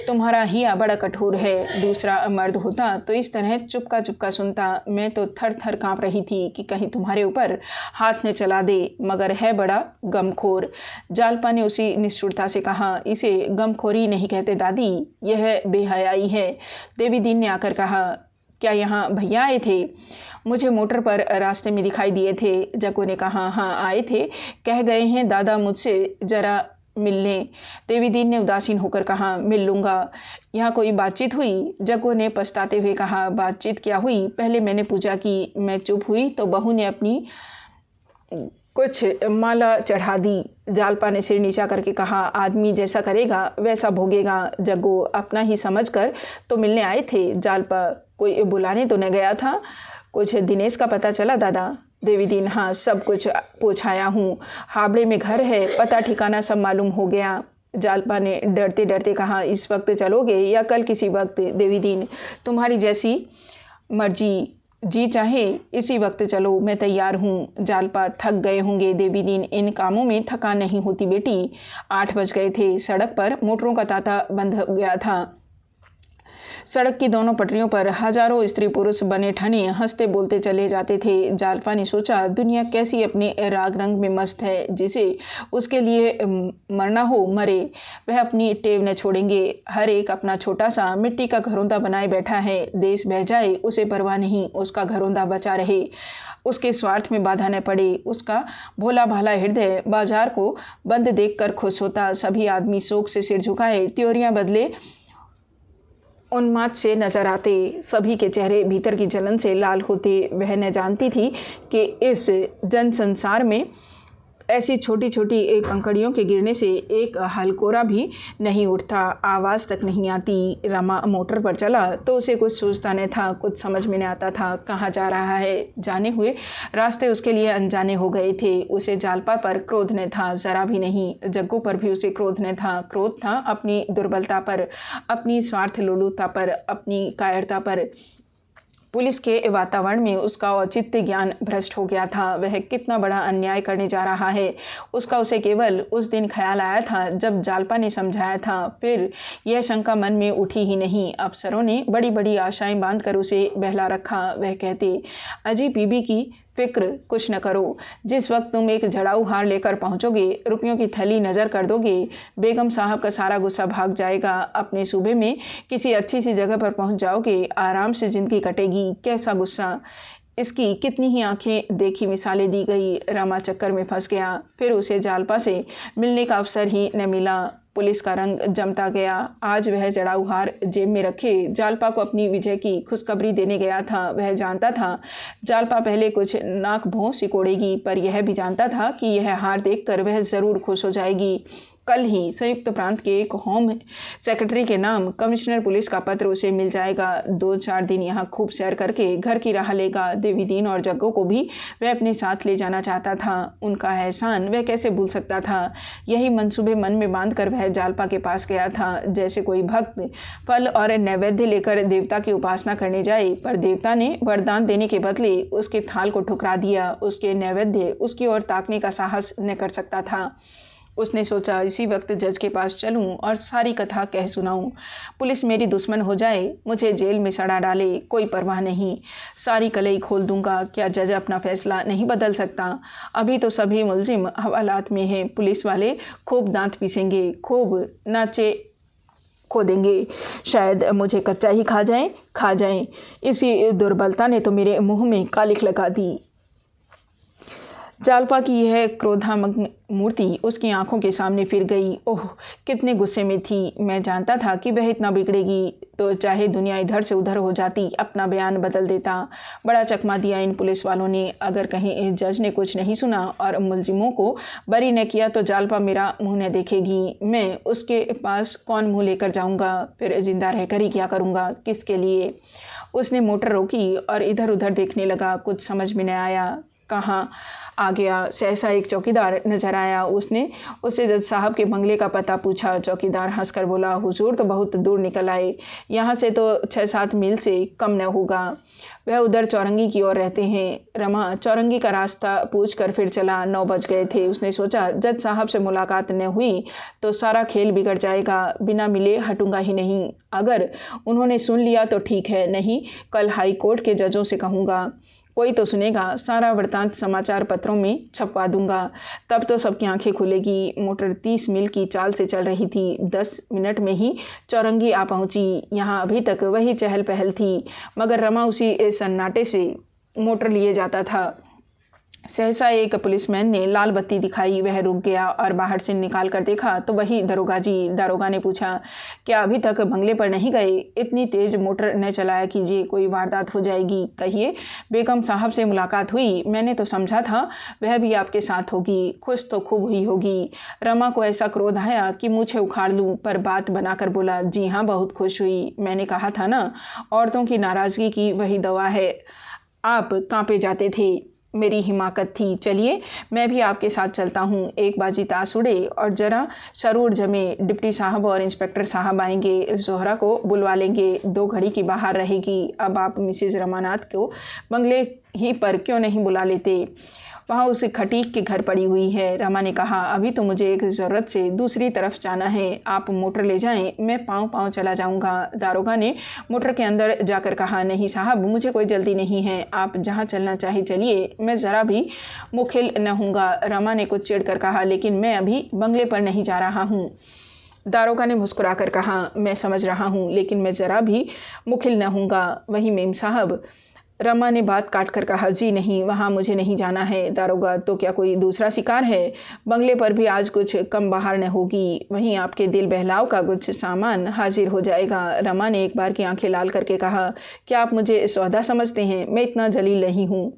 तुम्हारा हिया बड़ा कठोर है। दूसरा मर्द होता तो इस तरह चुपका चुपका सुनता। मैं तो थर थर काँप रही थी कि कहीं तुम्हारे ऊपर हाथ न चला दे, मगर है बड़ा गमखोर। जालपा ने उसी निष्ठुरता से कहा, इसे गमखोरी नहीं कहते दादी, यह बेहयाई है। देवी दीन ने आकर कहा, क्या यहाँ भैया आए थे? मुझे मोटर पर रास्ते में दिखाई दिए थे। जग्गू ने कहा, हाँ आए थे, कह गए हैं दादा मुझसे जरा मिलने। देवी दीन ने उदासीन होकर कहा, मिल लूँगा। यहाँ कोई बातचीत हुई? जग्गू ने पछताते हुए कहा, बातचीत क्या हुई, पहले मैंने पूजा की। मैं चुप हुई तो बहू ने अपनी कुछ माला चढ़ा दी। जालपा ने सिर नीचा करके कहा, आदमी जैसा करेगा वैसा भोगेगा। जग्गू अपना ही समझकर तो मिलने आए थे। जालपा, कोई बुलाने तो न गया था? कुछ दिनेश का पता चला दादा? देवी दीन, हाँ सब कुछ पूछाया हूँ। हावड़े में घर है, पता ठिकाना सब मालूम हो गया। जालपा ने डरते डरते कहा। इस वक्त चलोगे या कल किसी वक्त? देवीदीन, तुम्हारी जैसी मर्जी, जी चाहे इसी वक्त चलो, मैं तैयार हूँ। जालपा, थक गए होंगे देवीदीन, इन कामों में थकान नहीं होती बेटी। 8 बज गए थे। सड़क पर मोटरों का तांता बंद हो गया था। सड़क की दोनों पटरियों पर हजारों स्त्री पुरुष बने ठने हंसते बोलते चले जाते थे। जालपा ने सोचा, दुनिया कैसी अपने राग रंग में मस्त है, जिसे उसके लिए मरना हो मरे, वह अपनी टेव न छोड़ेंगे। हर एक अपना छोटा सा मिट्टी का घरौंदा बनाए बैठा है। देश बह जाए उसे परवाह नहीं, उसका घरौंदा बचा रहे, उसके स्वार्थ में बाधा न पड़े। उसका भोला भाला हृदय बाजार को बंद देखकर खुश होता। सभी आदमी शोक से सिर झुकाए त्योरियां बदले उन्माद से नजर आते। सभी के चेहरे भीतर की जलन से लाल होते। वह न जानती थी कि इस जन संसार में ऐसी छोटी छोटी एक कंकड़ियों के गिरने से एक हलकोरा भी नहीं उठता, आवाज़ तक नहीं आती। रमा मोटर पर चला तो उसे कुछ सोचता न था, कुछ समझ में न आता था कहाँ जा रहा है। जाने हुए रास्ते उसके लिए अनजाने हो गए थे। उसे जालपा पर क्रोध न था, ज़रा भी नहीं। जग्गू पर भी उसे क्रोध न था। क्रोध था अपनी दुर्बलता पर, अपनी स्वार्थ लोलुपता पर, अपनी कायरता पर। पुलिस के वातावरण में उसका औचित्य ज्ञान भ्रष्ट हो गया था। वह कितना बड़ा अन्याय करने जा रहा है, उसका उसे केवल उस दिन ख्याल आया था जब जालपा ने समझाया था। फिर यह शंका मन में उठी ही नहीं। अफसरों ने बड़ी बड़ी आशाएं बांधकर उसे बहला रखा। वह कहते, अजी बीबी की फिक्र कुछ न करो, जिस वक्त तुम एक झड़ाऊ हार लेकर पहुंचोगे, रुपयों की थैली नज़र कर दोगे, बेगम साहब का सारा गुस्सा भाग जाएगा। अपने सूबे में किसी अच्छी सी जगह पर पहुंच जाओगे, आराम से ज़िंदगी कटेगी। कैसा गुस्सा, इसकी कितनी ही आंखें देखी मिसालें दी गई। रमा चक्कर में फंस गया। फिर उसे जालपा से मिलने का अवसर ही न मिला। पुलिस का रंग जमता गया। आज वह जड़ाऊ हार जेब में रखे जालपा को अपनी विजय की खुशखबरी देने गया था। वह जानता था जालपा पहले कुछ नाक भौं सिकोड़ेगी, पर यह भी जानता था कि यह हार देखकर वह ज़रूर खुश हो जाएगी। कल ही संयुक्त प्रांत के एक होम सेक्रेटरी के नाम कमिश्नर पुलिस का पत्र उसे मिल जाएगा। 2-4 दिन यहाँ खूब सैर करके घर की राह लेगा। देवीदीन और जग्गू को भी वह अपने साथ ले जाना चाहता था। उनका एहसान वह कैसे भूल सकता था। यही मंसूबे मन में बांधकर वह जालपा के पास गया था, जैसे कोई भक्त फल और नैवेद्य लेकर देवता की उपासना करने जाए, पर देवता ने वरदान देने के बदले उसके थाल को ठुकरा दिया। उसके नैवेद्य उसकी ओर ताकने का साहस न कर सकता था। उसने सोचा, इसी वक्त जज के पास चलूं और सारी कथा कह सुनाऊं। पुलिस मेरी दुश्मन हो जाए, मुझे जेल में सड़ा डाले, कोई परवाह नहीं, सारी कलई खोल दूंगा। क्या जज अपना फैसला नहीं बदल सकता? अभी तो सभी मुलजिम हवालात में हैं। पुलिस वाले खूब दांत पीसेंगे, खूब नाचे खोदेंगे, शायद मुझे कच्चा ही खा जाएं। इसी दुर्बलता ने तो मेरे मुंह में कालिख लगा दी। जालपा की यह क्रोधात्मक मूर्ति उसकी आंखों के सामने फिर गई। ओह, कितने गुस्से में थी। मैं जानता था कि वह इतना बिगड़ेगी तो चाहे दुनिया इधर से उधर हो जाती, अपना बयान बदल देता। बड़ा चकमा दिया इन पुलिस वालों ने। अगर कहीं जज ने कुछ नहीं सुना और मुलजिमों को बरी न किया तो जालपा मेरा मुंह न देखेगी। मैं उसके पास कौन मुंह लेकर जाऊंगा? फिर जिंदा रहकर ही क्या करूंगा? किसके लिए? उसने मोटर रोकी और इधर उधर देखने लगा। कुछ समझ में न आया। कहाँ आ गया। सहसा एक चौकीदार नजर आया। उसने उससे जज साहब के बंगले का पता पूछा। चौकीदार हंसकर बोला, हुजूर तो बहुत दूर निकल आए, यहाँ से तो 6-7 मील से कम न होगा। वह उधर चौरंगी की ओर रहते हैं। रमा चौरंगी का रास्ता पूछकर फिर चला। 9 बज गए थे। उसने सोचा, जज साहब से मुलाकात न हुई तो सारा खेल बिगड़ जाएगा। बिना मिले हटूंगा ही नहीं। अगर उन्होंने सुन लिया तो ठीक है, नहीं कल हाई कोर्ट के जजों से कहूँगा, कोई तो सुनेगा। सारा वृतांत समाचार पत्रों में छपवा दूंगा, तब तो सबकी आंखें खुलेगी। मोटर 30 मील की चाल से चल रही थी। 10 मिनट में ही चौरंगी आ पहुंची। यहाँ अभी तक वही चहल पहल थी, मगर रमा उसी सन्नाटे से मोटर लिए जाता था। सहसा एक पुलिसमैन ने लाल बत्ती दिखाई। वह रुक गया और बाहर से निकाल कर देखा तो वही दरोगा जी। दारोगा ने पूछा, क्या अभी तक बंगले पर नहीं गए? इतनी तेज मोटर न चलाया कीजिए, कोई वारदात हो जाएगी। कहिए, बेगम साहब से मुलाकात हुई? मैंने तो समझा था वह भी आपके साथ होगी। खुश तो खूब हुई होगी। रमा को ऐसा क्रोध आया कि मुझे उखाड़ लूँ, पर बात बनाकर बोला, जी हाँ, बहुत खुश हुई। मैंने कहा था ना, औरतों की नाराज़गी की वही दवा है। आप कांपे जाते थे। मेरी हिमाकत थी। चलिए मैं भी आपके साथ चलता हूँ। एक बाजी ताश उड़े और जरा सरूर जमे। डिप्टी साहब और इंस्पेक्टर साहब आएंगे, जोहरा को बुलवा लेंगे, 2 घड़ी की बाहर रहेगी। अब आप मिसेज रमानाथ को बंगले ही पर क्यों नहीं बुला लेते? वहाँ उस खटीक के घर पड़ी हुई है। रमा ने कहा, अभी तो मुझे एक ज़रूरत से दूसरी तरफ जाना है, आप मोटर ले जाएं, मैं पाँव चला जाऊंगा। दारोगा ने मोटर के अंदर जाकर कहा, नहीं साहब, मुझे कोई जल्दी नहीं है, आप जहाँ चलना चाहे चलिए, मैं ज़रा भी मुखिल न हूँगा। रमा ने कुछ चिढ़ कर कहा, लेकिन मैं अभी बंगले पर नहीं जा रहा हूँ। दारोगा ने मुस्कुरा कर कहा, मैं समझ रहा हूँ, लेकिन मैं ज़रा भी मुखिल न हूँगा। वही मेम साहब। रमा ने बात काट कर कहा, जी नहीं, वहाँ मुझे नहीं जाना है। दारोगा, तो क्या कोई दूसरा शिकार है? बंगले पर भी आज कुछ कम बाहर न होगी, वहीं आपके दिल बहलाव का कुछ सामान हाजिर हो जाएगा। रमा ने एक बार की आंखें लाल करके कहा, क्या आप मुझे सौदा समझते हैं? मैं इतना जलील नहीं हूँ।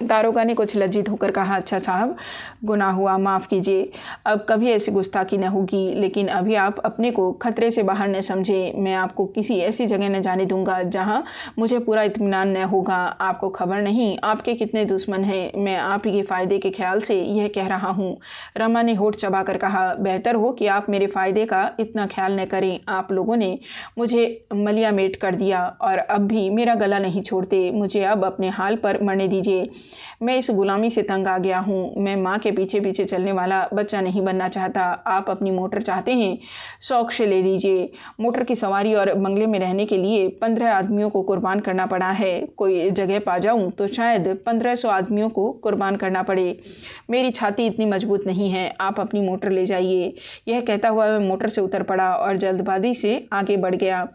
दारोगा ने कुछ लज्जित होकर कहा, अच्छा साहब, गुनाह हुआ, माफ़ कीजिए, अब कभी ऐसी गुस्ताखी न होगी, लेकिन अभी आप अपने को खतरे से बाहर न समझे। मैं आपको किसी ऐसी जगह न जाने दूंगा जहां मुझे पूरा इत्मीनान न होगा। आपको खबर नहीं आपके कितने दुश्मन हैं। मैं आप के फ़ायदे के ख्याल से यह कह रहा हूँ। रमा ने होठ चबा कर कहा, बेहतर हो कि आप मेरे फ़ायदे का इतना ख्याल न करें। आप लोगों ने मुझे मलिया मेट कर दिया और अब भी मेरा गला नहीं छोड़ते। मुझे अब अपने हाल पर मरने दीजिए। मैं इस गुलामी से तंग आ गया हूँ। मैं माँ के पीछे पीछे चलने वाला बच्चा नहीं बनना चाहता। आप अपनी मोटर चाहते हैं, शौक से ले लीजिए। मोटर की सवारी और बंगले में रहने के लिए 15 आदमियों को कुर्बान करना पड़ा है। कोई जगह पा जाऊँ तो शायद 1500 आदमियों को कुर्बान करना पड़े। मेरी छाती इतनी मजबूत नहीं है। आप अपनी मोटर ले जाइए। यह कहता हुआ वह मोटर से उतर पड़ा और जल्दबाजी से आगे बढ़ गया।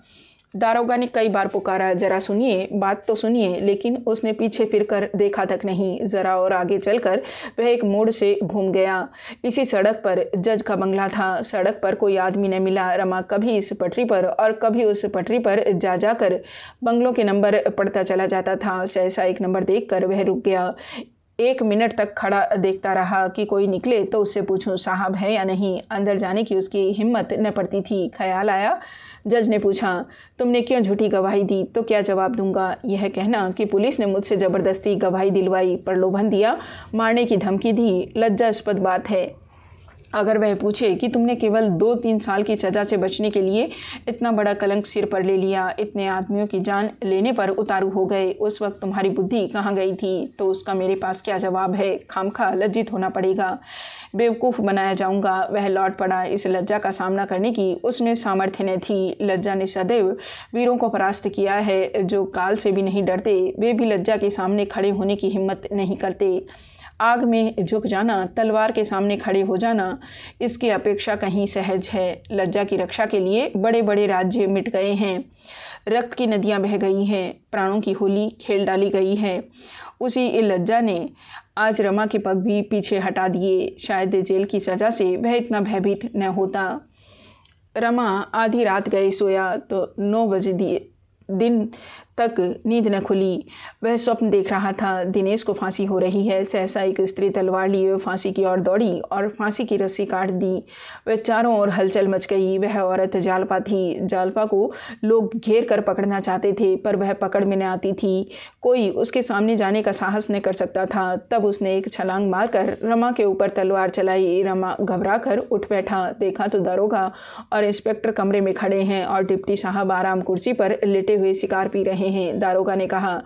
दारोगा ने कई बार पुकारा, जरा सुनिए, बात तो सुनिए, लेकिन उसने पीछे फिरकर देखा तक नहीं। जरा और आगे चलकर वह एक मोड़ से घूम गया। इसी सड़क पर जज का बंगला था। सड़क पर कोई आदमी न मिला। रमा कभी इस पटरी पर और कभी उस पटरी पर जा जाकर बंगलों के नंबर पढ़ता चला जाता था। सहसा एक नंबर देखकर वह रुक गया। 1 मिनट तक खड़ा देखता रहा कि कोई निकले तो उससे पूछूं, साहब है या नहीं। अंदर जाने की उसकी हिम्मत न पड़ती थी। ख्याल आया। जज ने पूछा, तुमने क्यों झूठी गवाही दी? तो क्या जवाब दूंगा? यह कहना कि पुलिस ने मुझसे ज़बरदस्ती गवाही दिलवाई, प्रलोभन दिया, मारने की धमकी दी, लज्जास्पद बात है। अगर वह पूछे कि तुमने केवल 2-3 साल की सज़ा से बचने के लिए इतना बड़ा कलंक सिर पर ले लिया, इतने आदमियों की जान लेने पर उतारू हो गए, उस वक्त तुम्हारी बुद्धि कहाँ गई थी? तो उसका मेरे पास क्या जवाब है? खामखा लज्जित होना पड़ेगा, बेवकूफ़ बनाया जाऊंगा। वह लौट पड़ा। इस लज्जा का सामना करने की उसमें सामर्थ्य न थी। लज्जा ने सदैव वीरों को परास्त किया है। जो काल से भी नहीं डरते, वे भी लज्जा के सामने खड़े होने की हिम्मत नहीं करते। आग में झुक जाना, तलवार के सामने खड़े हो जाना, इसकी अपेक्षा कहीं सहज है। लज्जा की रक्षा के लिए बड़े बड़े राज्य मिट गए हैं, रक्त की नदियां बह गई हैं, प्राणों की होली खेल डाली गई है। उसी लज्जा ने आज रमा के पग भी पीछे हटा दिए। शायद जेल की सज़ा से वह इतना भयभीत न होता। रमा आधी रात गए सोया तो 9 बजे दिन तक नींद न खुली। वह स्वप्न देख रहा था, दिनेश को फांसी हो रही है। सहसा एक स्त्री तलवार लिए फांसी की ओर दौड़ी और फांसी की रस्सी काट दी। वह चारों ओर हलचल मच गई। वह औरत जालपा थी। जालपा को लोग घेर कर पकड़ना चाहते थे, पर वह पकड़ में न आती थी। कोई उसके सामने जाने का साहस न कर सकता था। तब उसने एक छलांग मारकर रमा के ऊपर तलवार चलाई। रमा घबरा कर उठ बैठा। देखा तो दारोगा और इंस्पेक्टर कमरे में खड़े हैं और डिप्टी साहब आराम कुर्सी पर लेटे हुए शिकार पी रहे हैं। दारोगा ने कहा,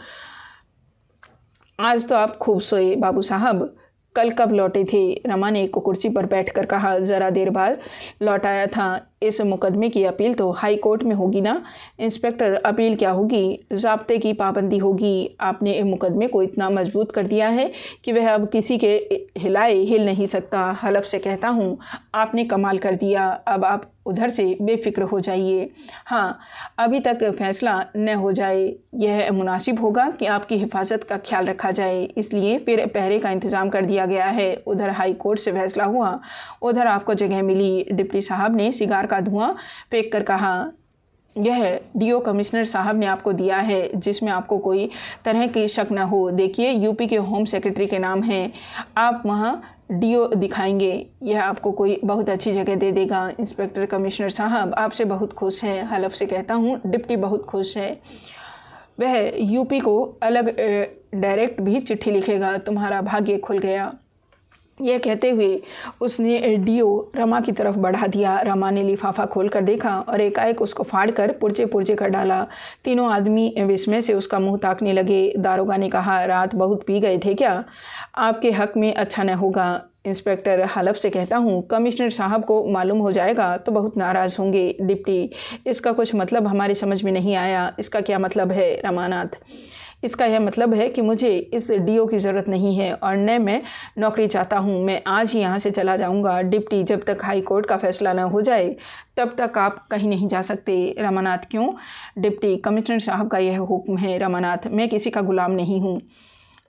आज तो आप खूब सोए बाबू साहब, कल कब लौटे थे? रमा ने एक कुर्सी पर बैठकर कहा, ज़रा देर बाद लौट आया था। इस मुकदमे की अपील तो हाई कोर्ट में होगी ना? इंस्पेक्टर, अपील क्या होगी, ज़ाब्ते की पाबंदी होगी। आपने इस मुकदमे को इतना मजबूत कर दिया है कि वह अब किसी के हिलाए हिल नहीं सकता। हलफ से कहता हूँ, आपने कमाल कर दिया। अब आप उधर से बेफिक्र हो जाइए। हाँ, अभी तक फैसला न हो जाए, यह मुनासिब होगा कि आपकी हिफाजत का ख्याल रखा जाए, इसलिए फिर पहरे का इंतज़ाम कर दिया गया है। उधर हाई कोर्ट से फैसला हुआ, उधर आपको जगह मिली। डिप्टी साहब ने सिगार का धुआं फेंक कर कहा, यह डीओ कमिश्नर साहब ने आपको दिया है, जिसमें आपको कोई तरह की शक न हो। देखिए, यूपी के होम सेक्रेटरी के नाम है, आप वहाँ डीओ दिखाएंगे, यह आपको कोई बहुत अच्छी जगह दे देगा। इंस्पेक्टर, कमिश्नर साहब आपसे बहुत खुश हैं। हलफ से कहता हूँ, डिप्टी बहुत खुश है। वह यूपी को अलग डायरेक्ट भी चिट्ठी लिखेगा, तुम्हारा भाग्य खुल गया। यह कहते हुए उसने डीओ रमा की तरफ बढ़ा दिया। रमा ने लिफाफा खोलकर देखा और एकाएक उसको फाड़कर पुर्जे पुर्जे कर डाला। तीनों आदमी विस्मय से उसका मुंह ताकने लगे। दारोगा ने कहा, रात बहुत पी गए थे क्या? आपके हक में अच्छा न होगा। इंस्पेक्टर हलफ से कहता हूँ, कमिश्नर साहब को मालूम हो जाएगा तो बहुत नाराज़ होंगे। डिप्टी, इसका कुछ मतलब हमारी समझ में नहीं आया। इसका क्या मतलब है? रमानाथ, इसका यह मतलब है कि मुझे इस डीओ की ज़रूरत नहीं है और न मैं नौकरी चाहता हूँ। मैं आज ही यहाँ से चला जाऊँगा। डिप्टी, जब तक हाई कोर्ट का फैसला न हो जाए तब तक आप कहीं नहीं जा सकते। रमानाथ, क्यों? डिप्टी, कमिश्नर साहब का यह हुक्म है। रमानाथ, मैं किसी का गुलाम नहीं हूँ।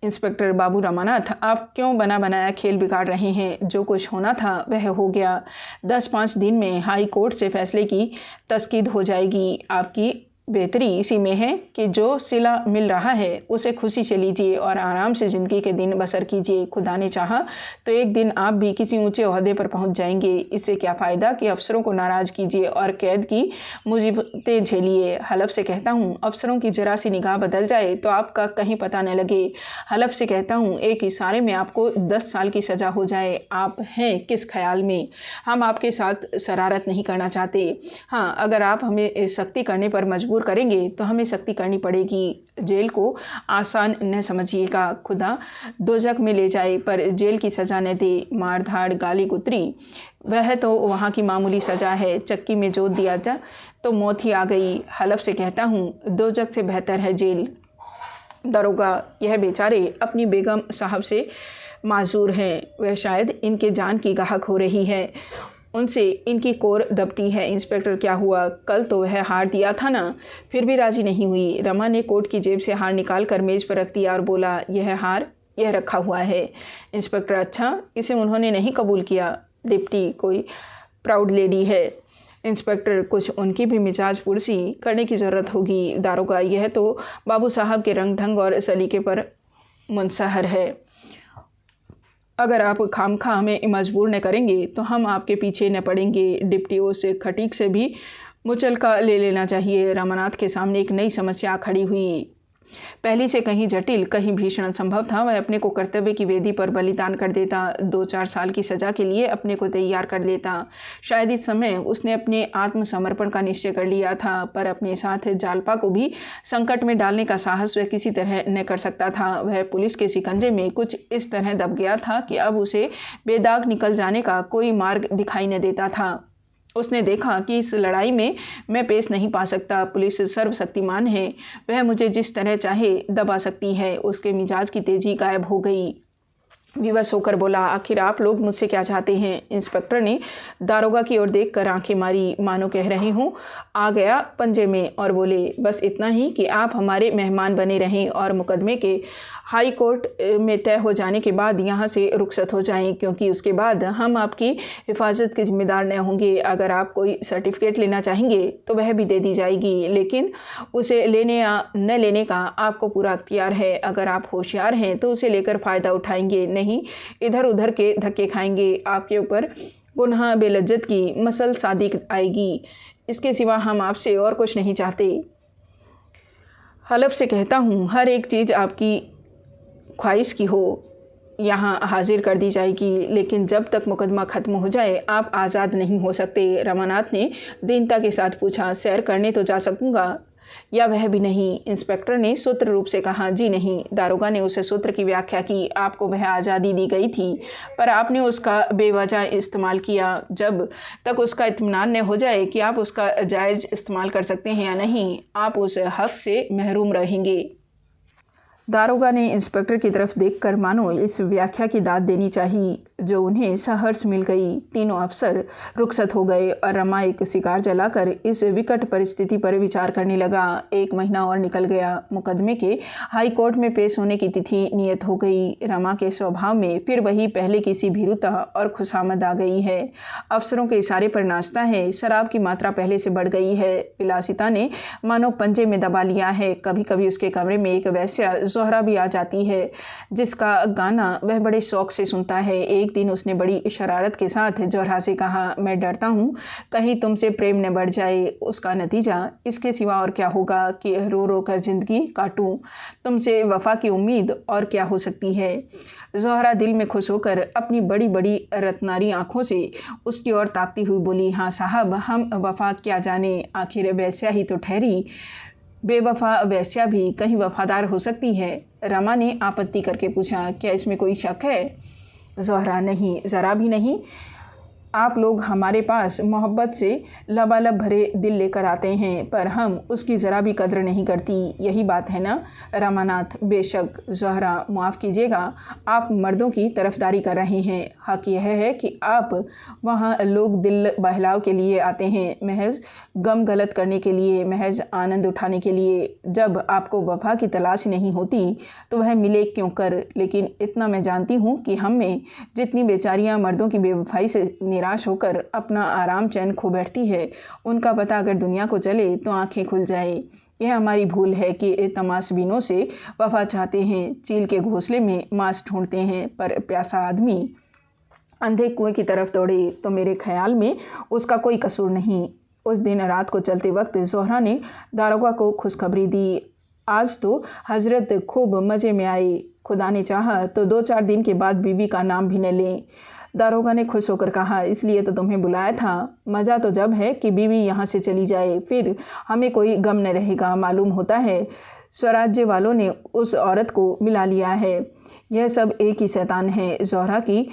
इंस्पेक्टर बाबू, रमानाथ, आप क्यों बना बनाया खेल बिगाड़ रहे हैं? जो कुछ होना था वह हो गया। 10-5 दिन में हाई कोर्ट से फैसले की तस्कीद हो जाएगी। आपकी बेहतरी इसी में है कि जो सिला मिल रहा है उसे खुशी से लीजिए और आराम से ज़िंदगी के दिन बसर कीजिए। खुदा ने चाहा तो एक दिन आप भी किसी ऊंचे ओहदे पर पहुंच जाएंगे। इससे क्या फ़ायदा कि अफसरों को नाराज़ कीजिए और कैद की मुसीबतें झेलिए। हलफ से कहता हूँ, अफसरों की जरा सी निगाह बदल जाए तो आपका कहीं पता न लगे। हलफ से कहता हूँ, एक इशारे में आपको 10 साल की सज़ा हो जाए। आप हैं किस ख्याल में? हम आपके साथ शरारत नहीं करना चाहते। हाँ, अगर आप हमें सख्ती करने पर मजबूर करेंगे तो हमें सख्ती करनी पड़ेगी। जेल को आसान न समझिएगा। खुदा दोजख में ले जाए पर जेल की सज़ा न दे। मारधाड़, गाली गुतरी, वह तो वहाँ की मामूली सज़ा है। चक्की में जोत दिया जा तो मौत ही आ गई। हलफ से कहता हूँ, दोजख से बेहतर है जेल। दरोगा, यह बेचारे अपनी बेगम साहब से माजूर हैं। वह शायद इनके जान की गाहक हो रही है, उनसे इनकी कोर दबती है। इंस्पेक्टर, क्या हुआ? कल तो वह हार दिया था ना? फिर भी राजी नहीं हुई। रमा ने कोट की जेब से हार निकाल कर मेज़ पर रख दिया और बोला, यह हार यह रखा हुआ है। इंस्पेक्टर, अच्छा, इसे उन्होंने नहीं कबूल किया? डिप्टी, कोई प्राउड लेडी है। इंस्पेक्टर, कुछ उनकी भी मिजाज पुरसी करने की ज़रूरत होगी। दारोगा, यह तो बाबू साहब के रंग ढंग और सलीके पर मुनसहर है। अगर आप खामखा हमें मजबूर न करेंगे तो हम आपके पीछे न पड़ेंगे। डिप्टी, से खटीक से भी मुचलका ले लेना चाहिए। रामानाथ के सामने एक नई समस्या खड़ी हुई। पहली से कहीं जटिल, कहीं भीषण संभव था। वह अपने को कर्तव्य की वेदी पर बलिदान कर देता, 2-4 साल की सज़ा के लिए अपने को तैयार कर लेता। शायद इस समय उसने अपने आत्मसमर्पण का निश्चय कर लिया था, पर अपने साथ जालपा को भी संकट में डालने का साहस वह किसी तरह न कर सकता था। वह पुलिस के शिकंजे में कुछ इस तरह दब गया था कि अब उसे बेदाग निकल जाने का कोई मार्ग दिखाई न देता था। उसने देखा कि इस लड़ाई में मैं पेश नहीं पा सकता। पुलिस सर्वशक्तिमान है, वह मुझे जिस तरह चाहे दबा सकती है। उसके मिजाज की तेजी गायब हो गई। विवश होकर बोला, आखिर आप लोग मुझसे क्या चाहते हैं? इंस्पेक्टर ने दारोगा की ओर देखकर आंखें मारी, मानो कह रहे हूँ आ गया पंजे में, और बोले, बस इतना ही कि आप हमारे मेहमान बने रहें और मुकदमे के हाई कोर्ट में तय हो जाने के बाद यहाँ से रुखसत हो जाएं, क्योंकि उसके बाद हम आपकी हिफाजत के जिम्मेदार न होंगे। अगर आप कोई सर्टिफिकेट लेना चाहेंगे तो वह भी दे दी जाएगी, लेकिन उसे लेने या न लेने का आपको पूरा अख्तियार है। अगर आप होशियार हैं तो उसे लेकर फ़ायदा उठाएंगे, नहीं इधर उधर के धक्के खाएंगे। आपके ऊपर गुनाह बेलज्जत की मसल सादिक आएगी। इसके सिवा हम आपसे और कुछ नहीं चाहते। हलफ से कहता हूँ, हर एक चीज़ आपकी ख्वाहिश की हो यहाँ हाजिर कर दी जाएगी, लेकिन जब तक मुकदमा ख़त्म हो जाए आप आज़ाद नहीं हो सकते। रमानाथ ने दीनता के साथ पूछा, सैर करने तो जा सकूँगा या वह भी नहीं? इंस्पेक्टर ने सूत्र रूप से कहा, जी नहीं। दारोगा ने उसे सूत्र की व्याख्या की, आपको वह आज़ादी दी गई थी पर आपने उसका बेवजह इस्तेमाल किया। जब तक उसका इत्मीनान न हो जाए कि आप उसका जायज़ इस्तेमाल कर सकते हैं या नहीं, आप उस हक़ से महरूम रहेंगे। दारोगा ने इंस्पेक्टर की तरफ देखकर मानो इस व्याख्या की दाद देनी चाहिए, जो उन्हें सहर्ष मिल गई। तीनों अफसर रुखसत हो गए और रमा एक सिगार जलाकर इस विकट परिस्थिति पर विचार करने लगा। 1 महीना और निकल गया। मुकदमे के हाई कोर्ट में पेश होने की तिथि नियत हो गई। रमा के स्वभाव में फिर वही पहले की सी भीरुता और खुशामद आ गई है। अफसरों के इशारे पर नाचता है। शराब की मात्रा पहले से बढ़ गई है। विलासिता ने मानो पंजे में दबा लिया है। कभी कभी उसके कमरे में एक वैश्या ज़ोहरा भी आ जाती है, जिसका गाना वह बड़े शौक़ से सुनता है। एक दिन उसने बड़ी शरारत के साथ ज़ोहरा से कहा, मैं डरता हूँ कहीं तुमसे प्रेम न बढ़ जाए। उसका नतीजा इसके सिवा और क्या होगा कि रो रो कर ज़िंदगी काटूँ। तुमसे वफ़ा की उम्मीद और क्या हो सकती है। ज़ोहरा दिल में खुश होकर अपनी बड़ी बड़ी रत्नारी आँखों से उसकी ओर ताकती हुई बोली, हाँ साहब, हम वफ़ा क्या जाने, आखिर वैस्या ही तो ठहरी। बेवफा वैस्या भी कहीं वफादार हो सकती है। रमा ने आपत्ति करके पूछा, क्या इसमें कोई शक है। ज़ोहरा, नहीं, ज़रा भी नहीं। आप लोग हमारे पास मोहब्बत से लबालब भरे दिल लेकर आते हैं, पर हम उसकी ज़रा भी कद्र नहीं करती। यही बात है ना रमानाथ। बेशक ज़ोहरा, माफ़ कीजिएगा, आप मर्दों की तरफदारी कर रहे हैं। हक़ यह है कि आप वहाँ लोग दिल बहलाव के लिए आते हैं, महज गम गलत करने के लिए, महज आनंद उठाने के लिए। जब आपको वफ़ा की तलाश नहीं होती तो वह मिले क्यों कर। लेकिन इतना मैं जानती हूँ कि हम में जितनी बेचारियाँ मर्दों की बेवफाई से निराश होकर अपना आराम चैन खो बैठती है, उनका पता अगर दुनिया को चले तो आंखें खुल जाए। यह हमारी भूल है कि तमाशबीनों से वफ़ा चाहते हैं, चील के घोंसले में मांस ढूंढते हैं, पर प्यासा आदमी अंधे कुएं की तरफ दौड़े तो मेरे ख्याल में उसका कोई कसूर नहीं। उस दिन रात को चलते वक्त ज़ोहरा ने दारोगा को खुशखबरी दी, आज तो हजरत खूब मज़े में आई। खुदा ने चाहा तो 2-4 दिन के बाद बीवी का नाम भी न लें। दारोगा ने खुश होकर कहा, इसलिए तो तुम्हें बुलाया था। मज़ा तो जब है कि बीवी यहाँ से चली जाए, फिर हमें कोई गम न रहेगा। मालूम होता है स्वराज्य वालों ने उस औरत को मिला लिया है। यह सब एक ही शैतान है। ज़ोहरा की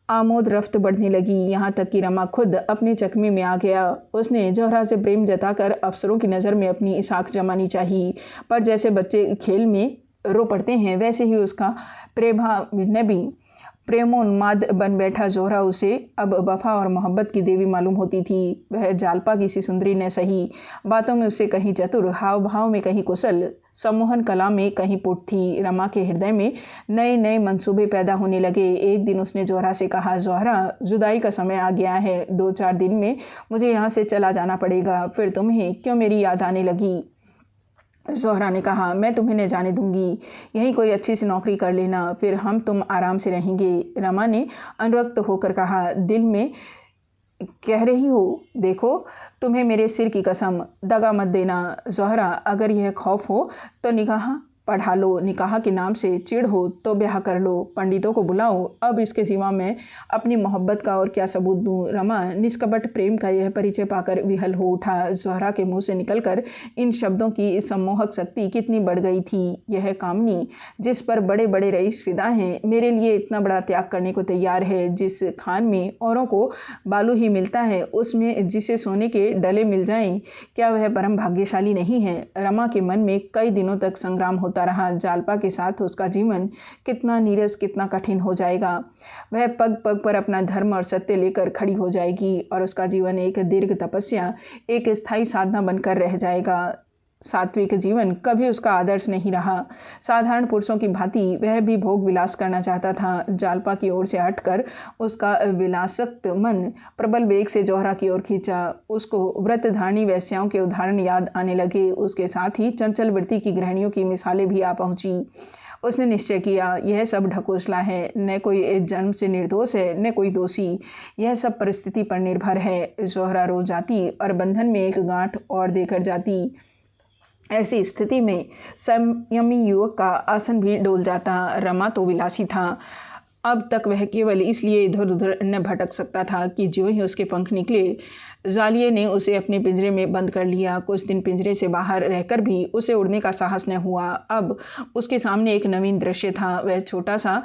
आमोद रफ्त बढ़ने लगी, यहाँ तक कि रमा खुद अपने चकमे में आ गया। उसने ज़ोहरा से प्रेम जताकर अफसरों की नज़र में अपनी इसाख जमानी चाहिए, पर जैसे बच्चे खेल में रो पड़ते हैं वैसे ही उसका प्रेभा नबी प्रेमोन्माद बन बैठा। ज़ोहरा उसे अब वफ़ा और मोहब्बत की देवी मालूम होती थी। वह जालपा किसी सुंदरी न सही, बातों में उससे कहीं चतुर, हाव भाव में कहीं कुशल, सम्मोहन कला में कहीं पुट थी। रमा के हृदय में नए नए मंसूबे पैदा होने लगे। एक दिन उसने ज़ोहरा से कहा, ज़ोहरा, जुदाई का समय आ गया है, 2-4 दिन में मुझे यहाँ से चला जाना पड़ेगा, फिर तुम्हें क्यों मेरी याद आने लगी। ज़ोहरा ने कहा, मैं तुम्हें न जाने दूंगी, यहीं कोई अच्छी सी नौकरी कर लेना, फिर हम तुम आराम से रहेंगे। रमा ने अनुरक्त होकर कहा, दिल में कह रही हो, देखो तुम्हें मेरे सिर की कसम, दगा मत देना। ज़ोहरा, अगर यह खौफ हो तो निकाह पढ़ा लो, निकाह के नाम से चिढ़ हो तो ब्याह कर लो, पंडितों को बुलाओ। अब इसके सिवा मैं अपनी मोहब्बत का और क्या सबूत दूँ। रमा निष्कपट प्रेम का यह परिचय पाकर विहल हो उठा। ज़ोहरा के मुंह से निकलकर इन शब्दों की सम्मोहक शक्ति कितनी बढ़ गई थी। यह कामनी जिस पर बड़े बड़े रईस फिदा हैं, मेरे लिए इतना बड़ा त्याग करने को तैयार है। जिस खान में औरों को बालू ही मिलता है, उसमें जिसे सोने के डले मिल जाएं, क्या वह परम भाग्यशाली नहीं है। रमा के मन में कई दिनों तक संग्राम होता रहा। जालपा के साथ उसका जीवन कितना नीरस, कितना कठिन हो जाएगा। वह पग पग पर अपना धर्म और सत्य लेकर खड़ी हो जाएगी और उसका जीवन एक दीर्घ तपस्या, एक स्थायी साधना बनकर रह जाएगा। सात्विक जीवन कभी उसका आदर्श नहीं रहा। साधारण पुरुषों की भांति वह भी भोग विलास करना चाहता था। जालपा की ओर से हटकर उसका विलासक्त मन प्रबल वेग से ज़ोहरा की ओर खींचा। उसको व्रतधारणी वैश्याओं के उदाहरण याद आने लगे। उसके साथ ही चंचल वृत्ति की गृहिणियों की मिसालें भी आ पहुंची। उसने निश्चय किया, यह सब ढकोसला है, न कोई जन्म से निर्दोष है न कोई दोषी, यह सब परिस्थिति पर निर्भर है। ज़ोहरा रो जाती और बंधन में एक गांठ और देकर जाती। ऐसी स्थिति में संयमी युवक का आसन भी डोल जाता। रमा तो विलासी था। अब तक वह केवल इसलिए इधर उधर न भटक सकता था कि ज्यों ही उसके पंख निकले, जालिये ने उसे अपने पिंजरे में बंद कर लिया। कुछ दिन पिंजरे से बाहर रहकर भी उसे उड़ने का साहस न हुआ। अब उसके सामने एक नवीन दृश्य था। वह छोटा सा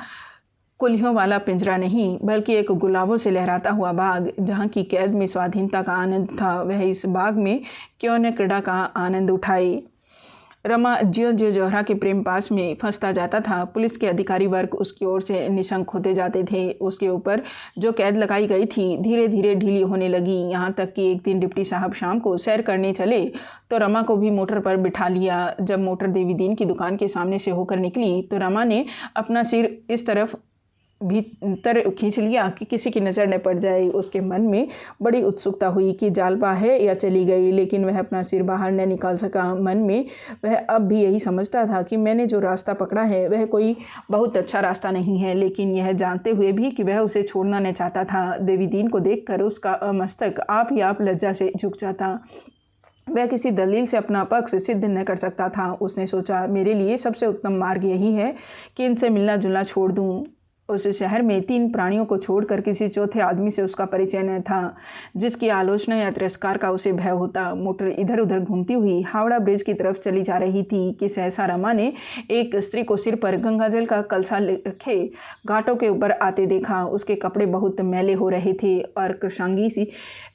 कुल्हियों वाला पिंजरा नहीं, बल्कि एक गुलाबों से लहराता हुआ बाग, जहाँ की कैद में स्वाधीनता का आनंद था। वह इस बाग में क्यों न क्रीड़ा का आनंद उठाए। रमा ज्यों ज्यों ज़ोहरा के प्रेम पास में फंसता जाता था, पुलिस के अधिकारी वर्ग उसकी ओर से निशंक होते जाते थे। उसके ऊपर जो कैद लगाई गई थी धीरे धीरे ढीली होने लगी। यहाँ तक कि एक दिन डिप्टी साहब शाम को सैर करने चले तो रमा को भी मोटर पर बिठा लिया। जब मोटर देवी दीन की दुकान के सामने से होकर निकली तो रमा ने अपना सिर इस तरफ भीतर खींच लिया कि किसी की नज़र न पड़ जाए। उसके मन में बड़ी उत्सुकता हुई कि जालपा है या चली गई, लेकिन वह अपना सिर बाहर न निकाल सका। मन में वह अब भी यही समझता था कि मैंने जो रास्ता पकड़ा है वह कोई बहुत अच्छा रास्ता नहीं है, लेकिन यह जानते हुए भी कि वह उसे छोड़ना न चाहता था। देवी दीन को देखकर उसका मस्तक आप ही आप लज्जा से झुक जाता। वह किसी दलील से अपना पक्ष सिद्ध न कर सकता था। उसने सोचा, मेरे लिए सबसे उत्तम मार्ग यही है कि इनसे मिलना जुलना छोड़ दूं। उस शहर में 3 प्राणियों को छोड़कर किसी चौथे आदमी से उसका परिचय न था जिसकी आलोचना या तिरस्कार का उसे भय होता। मोटर इधर उधर घूमती हुई हावड़ा ब्रिज की तरफ चली जा रही थी कि सहसा रमा ने एक स्त्री को सिर पर गंगाजल का कलसा रखे घाटों के ऊपर आते देखा। उसके कपड़े बहुत मैले हो रहे थे और कृशांगी सी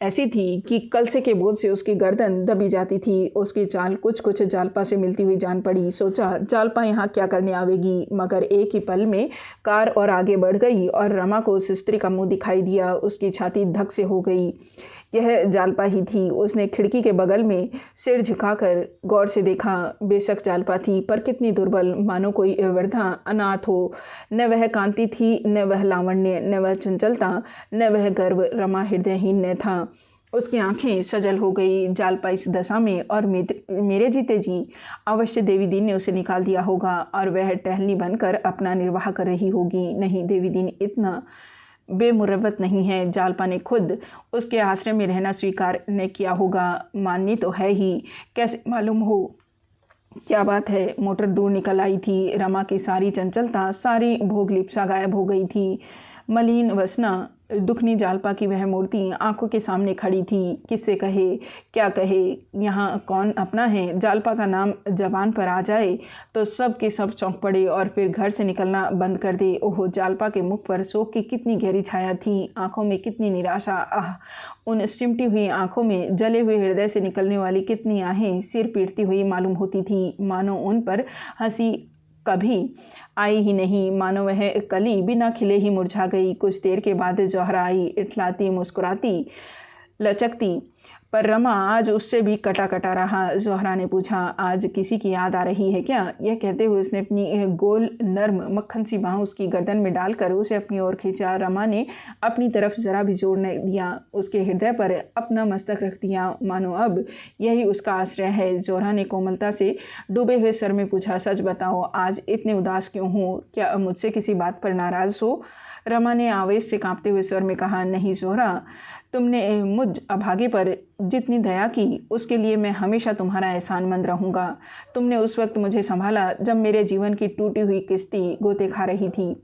ऐसी थी कि कलसे के बोझ से उसकी गर्दन दबी जाती थी। उसकी चाल कुछ कुछ जालपा से मिलती हुई जान पड़ी। सोचा, जालपा यहाँ क्या करने आवेगी, मगर एक ही पल में कार और आगे बढ़ गई और रमा को उस स्त्री का मुंह दिखाई दिया। उसकी छाती धक से हो गई। यह जालपा ही थी। उसने खिड़की के बगल में सिर झुकाकर गौर से देखा। बेशक जालपा थी, पर कितनी दुर्बल, मानो कोई वृद्धा अनाथ हो। न वह कांति थी, न वह लावण्य, न वह चंचलता, न वह गर्व। रमा हृदयहीन न था। उसकी आंखें सजल हो गई। जालपा इस दशा में और मेरे जीते जी अवश्य देवी दीन ने उसे निकाल दिया होगा और वह टहलनी बनकर अपना निर्वाह कर रही होगी। नहीं, देवी दीन इतना बेमुरवत नहीं है। जालपा ने खुद उसके आश्रय में रहना स्वीकार न किया होगा। माननी तो है ही, कैसे मालूम हो क्या बात है। मोटर दूर निकल आई थी। रमा की सारी चंचलता, सारी भोग लिप्सा गायब हो गई थी। मलिन वसना दुखनी जालपा की वह मूर्ति आंखों के सामने खड़ी थी। किससे कहे, क्या कहे, यहाँ कौन अपना है। जालपा का नाम जबान पर आ जाए तो सब के सब चौंक पड़े और फिर घर से निकलना बंद कर दे। ओह, जालपा के मुख पर शोक की कितनी गहरी छाया थी, आंखों में कितनी निराशा। आह, उन सिमटी हुई आंखों में जले हुए हृदय से निकलने वाली कितनी आहें सिर पीटती हुई मालूम होती थी। मानो उन पर हंसी कभी आई ही नहीं, मानो वह कली बिना खिले ही मुरझा गई। कुछ देर के बाद जौहरा आई, इठलाती, मुस्कुराती, लचकती, पर रमा आज उससे भी कटा कटा रहा। जौहरा ने पूछा, आज किसी की याद आ रही है क्या। यह कहते हुए उसने अपनी गोल नर्म मक्खन सी बाँह उसकी गर्दन में डालकर उसे अपनी ओर खींचा। रमा ने अपनी तरफ जरा भी जोर न दिया, उसके हृदय पर अपना मस्तक रख दिया, मानो अब यही उसका आश्रय है। जौहरा ने कोमलता से डूबे हुए स्वर में पूछा, सच बताओ, आज इतने उदास क्यों हो, क्या मुझसे किसी बात पर नाराज़ हो। रमा ने आवेश से कांपते हुए स्वर में कहा, नहीं जोहरा, तुमने मुझ अभागे पर जितनी दया की उसके लिए मैं हमेशा तुम्हारा एहसानमंद रहूँगा। तुमने उस वक्त मुझे संभाला जब मेरे जीवन की टूटी हुई किस्ती गोते खा रही थी।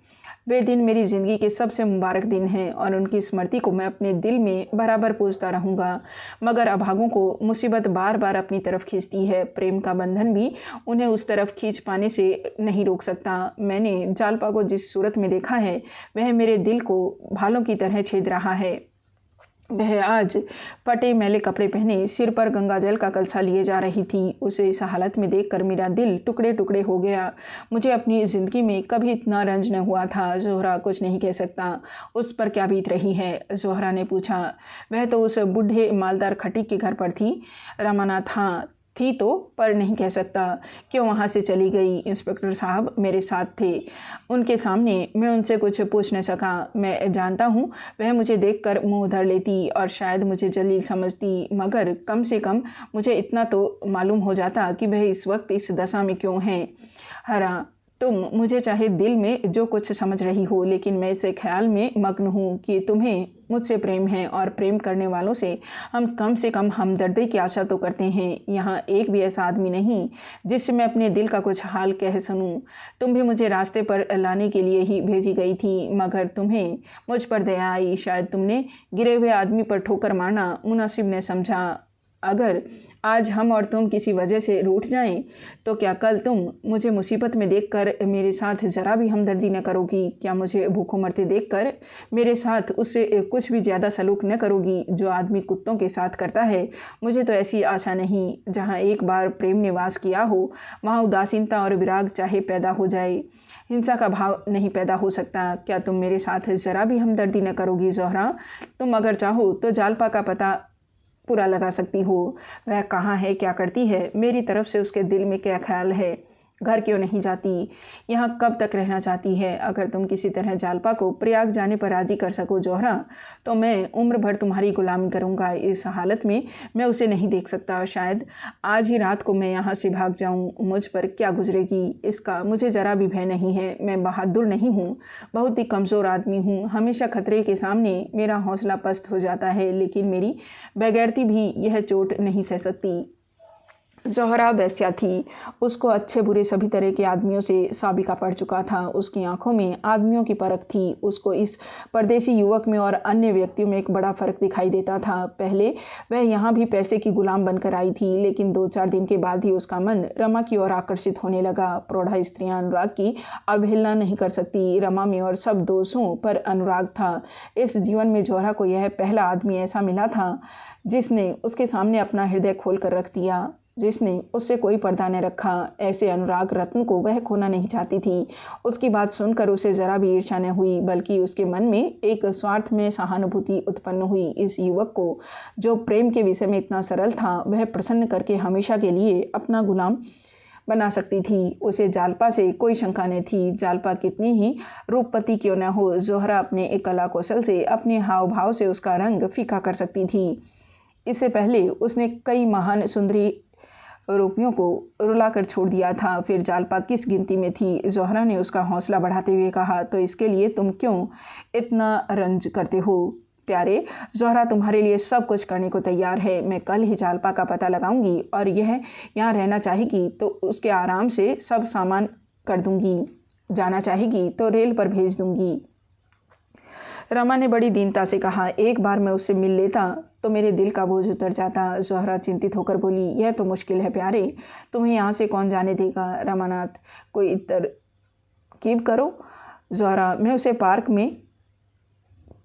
वे दिन मेरी ज़िंदगी के सबसे मुबारक दिन हैं और उनकी स्मृति को मैं अपने दिल में बराबर पूजता रहूँगा। मगर अभागों को मुसीबत बार बार अपनी तरफ खींचती है। प्रेम का बंधन भी उन्हें उस तरफ खींच पाने से नहीं रोक सकता। मैंने जालपा को जिस सूरत में देखा है वह मेरे दिल को भालों की तरह छेद रहा है। वह आज फटे मैले कपड़े पहने सिर पर गंगाजल का कलसा लिए जा रही थी। उसे इस हालत में देखकर मेरा दिल टुकड़े टुकड़े हो गया। मुझे अपनी ज़िंदगी में कभी इतना रंज न हुआ था। जोहरा कुछ नहीं कह सकता, उस पर क्या बीत रही है। जोहरा ने पूछा, वह तो उस बूढ़े मालदार खटीक के घर पर थी। रमानाथ, हाँ थी तो, पर नहीं कह सकता क्यों वहाँ से चली गई। इंस्पेक्टर साहब मेरे साथ थे, उनके सामने मैं उनसे कुछ पूछ न सका। मैं जानता हूँ वह मुझे देखकर मुंह धर लेती और शायद मुझे जलील समझती, मगर कम से कम मुझे इतना तो मालूम हो जाता कि वह इस वक्त इस दशा में क्यों हैं। हरा, तुम मुझे चाहे दिल में जो कुछ समझ रही हो, लेकिन मैं इस ख्याल में मग्न हूँ कि तुम्हें मुझसे प्रेम है और प्रेम करने वालों से हम कम से कम हमदर्दी की आशा तो करते हैं। यहाँ एक भी ऐसा आदमी नहीं जिससे मैं अपने दिल का कुछ हाल कह सुनूं। तुम भी मुझे रास्ते पर लाने के लिए ही भेजी गई थी, मगर तुम्हें मुझ पर दया आई। शायद तुमने गिरे हुए आदमी पर ठोकर मारना मुनासिब न समझा। अगर आज हम और तुम किसी वजह से रूठ जाएं, तो क्या कल तुम मुझे मुसीबत में देखकर मेरे साथ ज़रा भी हमदर्दी न करोगी? क्या मुझे भूखों मरते देखकर मेरे साथ उससे कुछ भी ज़्यादा सलूक न करोगी जो आदमी कुत्तों के साथ करता है? मुझे तो ऐसी आशा नहीं। जहाँ एक बार प्रेम ने वास किया हो वहाँ उदासीनता और विराग चाहे पैदा हो जाए, हिंसा का भाव नहीं पैदा हो सकता। क्या तुम मेरे साथ ज़रा भी हमदर्दी न करोगी जोहरा? तुम अगर चाहो तो जालपा का पता पूरा लगा सकती हो। वह कहाँ है, क्या करती है, मेरी तरफ से उसके दिल में क्या ख्याल है। घर क्यों नहीं जाती? यहाँ कब तक रहना चाहती है? अगर तुम किसी तरह जालपा को प्रयाग जाने पर राजी कर सको जोहरा, तो मैं उम्र भर तुम्हारी गुलामी करूँगा। इस हालत में मैं उसे नहीं देख सकता। शायद आज ही रात को मैं यहाँ से भाग जाऊँ। मुझ पर क्या गुजरेगी इसका मुझे ज़रा भी भय नहीं है। मैं बहादुर नहीं हूँ, बहुत ही कमज़ोर आदमी हूँ। हमेशा खतरे के सामने मेरा हौसला पस्त हो जाता है, लेकिन मेरी बेगैरती भी यह चोट नहीं सह सकती। ज़ोहरा वेश्या थी। उसको अच्छे बुरे सभी तरह के आदमियों से साबिका पड़ चुका था। उसकी आंखों में आदमियों की परख थी। उसको इस परदेसी युवक में और अन्य व्यक्तियों में एक बड़ा फ़र्क दिखाई देता था। पहले वह यहाँ भी पैसे की गुलाम बनकर आई थी, लेकिन 2-4 दिन के बाद ही उसका मन रमा की ओर आकर्षित होने लगा। प्रौढ़ा स्त्रियाँ अनुराग की अवहेलना नहीं कर सकती। रमा में और सब दोषों पर अनुराग था। इस जीवन में ज़ोहरा को यह पहला आदमी ऐसा मिला था जिसने उसके सामने अपना हृदय खोल कर रख दिया, जिसने उससे कोई पर्दा न रखा। ऐसे अनुराग रत्न को वह खोना नहीं चाहती थी। उसकी बात सुनकर उसे ज़रा भी ईर्ष्या न हुई, बल्कि उसके मन में एक स्वार्थ में सहानुभूति उत्पन्न हुई। इस युवक को, जो प्रेम के विषय में इतना सरल था, वह प्रसन्न करके हमेशा के लिए अपना गुलाम बना सकती थी। उसे जालपा से कोई शंका न थी। जालपा कितनी ही रूपवती क्यों न हो, ज़ोहरा अपने एक कला कौशल से, अपने हाव भाव से उसका रंग फीका कर सकती थी। इससे पहले उसने कई महान सुंदरी रूपियों को रुलाकर छोड़ दिया था। फिर जालपा किस गिनती में थी? ज़ोहरा ने उसका हौसला बढ़ाते हुए कहा, तो इसके लिए तुम क्यों इतना रंज करते हो? प्यारे, ज़ोहरा तुम्हारे लिए सब कुछ करने को तैयार है। मैं कल ही जालपा का पता लगाऊंगी और यह यहाँ रहना चाहेगी तो उसके आराम से सब सामान कर दूंगी। जाना चाहेगी तो रेल पर भेज दूंगी। रमा ने बड़ी दीनता से कहा, एक बार मैं उससे मिल लेता तो मेरे दिल का बोझ उतर जाता। ज़ोहरा चिंतित होकर बोली, यह तो मुश्किल है प्यारे, तुम्हें यहाँ से कौन जाने देगा? रमानाथ, कोई तरकीब करो। ज़ोहरा, मैं उसे पार्क में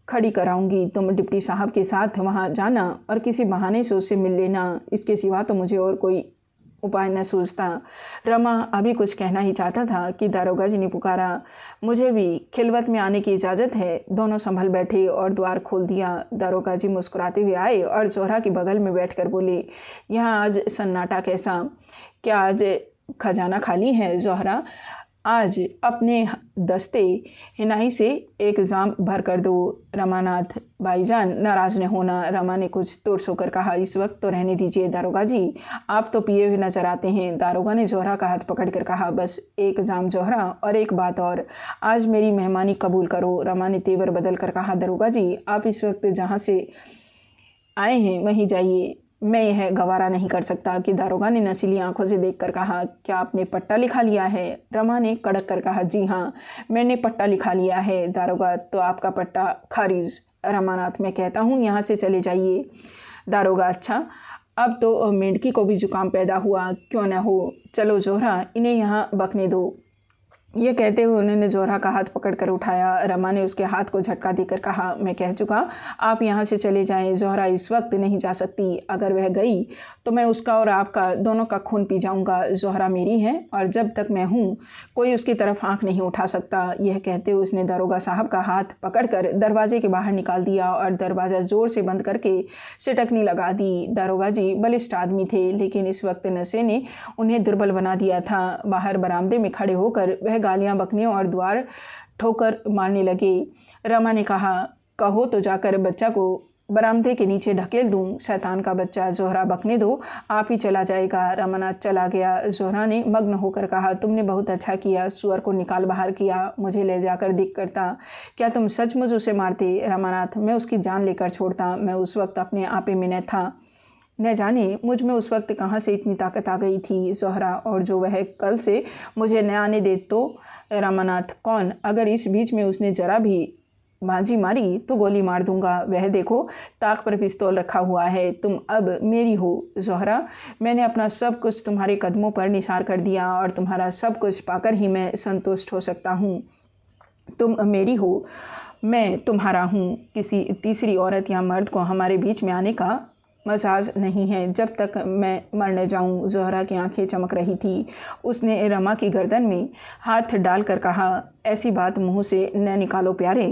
खड़ी कराऊंगी। तुम डिप्टी साहब के साथ वहाँ जाना और किसी बहाने से उससे मिल लेना। इसके सिवा तो मुझे और कोई उपाय न सूझता। रमा अभी कुछ कहना ही चाहता था कि दारोगा जी ने पुकारा, मुझे भी खिलवत में आने की इजाज़त है। दोनों संभल बैठे और द्वार खोल दिया। दारोगा जी मुस्कुराते हुए आए और ज़ोहरा के बगल में बैठकर बोले, यहाँ आज सन्नाटा कैसा? क्या आज खजाना खाली है? ज़ोहरा, आज अपने दस्ते हिनाई से एक जाम भर कर दो। रमानाथ, भाईजान नाराज़ न होना। रमा ने कुछ तोड़ होकर कहा, इस वक्त तो रहने दीजिए दारोगा जी, आप तो पिए हुए नजर आते हैं। दारोगा ने ज़ोहरा का हाथ पकड़कर कहा, बस एक जाम ज़ोहरा, और एक बात और, आज मेरी मेहमानी कबूल करो। रमा ने तेवर बदल कर कहा, दारोगा जी, आप इस वक्त जहाँ से आए हैं वहीं जाइए। मैं यह गवारा नहीं कर सकता। कि दारोगा ने नशीली आंखों से देखकर कहा, क्या आपने पट्टा लिखा लिया है? रमा ने कड़क कर कहा, जी हाँ, मैंने पट्टा लिखा लिया है। दारोगा, तो आपका पट्टा खारिज। रमानाथ, मैं कहता हूँ यहाँ से चले जाइए। दारोगा, अच्छा, अब तो मेंढकी को भी जुकाम पैदा हुआ, क्यों न हो। चलो ज़ोहरा, इन्हें यहाँ बकने दो। ये कहते हुए उन्होंने ज़ोहरा का हाथ पकड़कर उठाया। रमा ने उसके हाथ को झटका देकर कहा, मैं कह चुका, आप यहाँ से चले जाएं। ज़ोहरा इस वक्त नहीं जा सकती। अगर वह गई तो मैं उसका और आपका दोनों का खून पी जाऊँगा। ज़ोहरा मेरी है और जब तक मैं हूँ कोई उसकी तरफ आँख नहीं उठा सकता। यह कहते हुए उसने दारोगा साहब का हाथ पकड़कर दरवाजे के बाहर निकाल दिया और दरवाज़ा ज़ोर से बंद करके सिटकनी लगा दी। दारोगा जी बलिष्ठ आदमी थे, लेकिन इस वक्त नशे ने उन्हें दुर्बल बना दिया था। बाहर बरामदे में खड़े होकर वह गालियां बकने और द्वार ठोकर मारने लगे। रमा ने कहा, कहो तो जाकर बच्चा को बरामदे के नीचे ढकेल दूं। शैतान का बच्चा, ज़ोहरा बकने दो, आप ही चला जाएगा। रमानाथ चला गया। ज़ोहरा ने मग्न होकर कहा, तुमने बहुत अच्छा किया, सुअर को निकाल बाहर किया, मुझे ले जाकर दिख करता। क्या तुम सचमुच उसे मारते? रमानाथ, मैं उसकी जान लेकर छोड़ता। मैं उस वक्त अपने आपे में न था। न जाने मुझ में उस वक्त कहाँ से इतनी ताकत आ गई थी। ज़ोहरा, और जो वह कल से मुझे न आने दे तो? रमानाथ, कौन? अगर इस बीच में उसने जरा भी बाजी मारी तो गोली मार दूंगा। वह देखो, ताक पर पिस्तौल रखा हुआ है। तुम अब मेरी हो। ज़ोहरा, मैंने अपना सब कुछ तुम्हारे कदमों पर निसार कर दिया और तुम्हारा सब कुछ पाकर ही मैं संतुष्ट हो सकता हूँ। तुम मेरी हो, मैं तुम्हारा हूँ। किसी तीसरी औरत या मर्द को हमारे बीच में आने का मजाज नहीं है जब तक मैं मर न जाऊं। ज़ोहरा की आंखें चमक रही थी। उसने रमा की गर्दन में हाथ डालकर कहा, ऐसी बात मुंह से न निकालो प्यारे।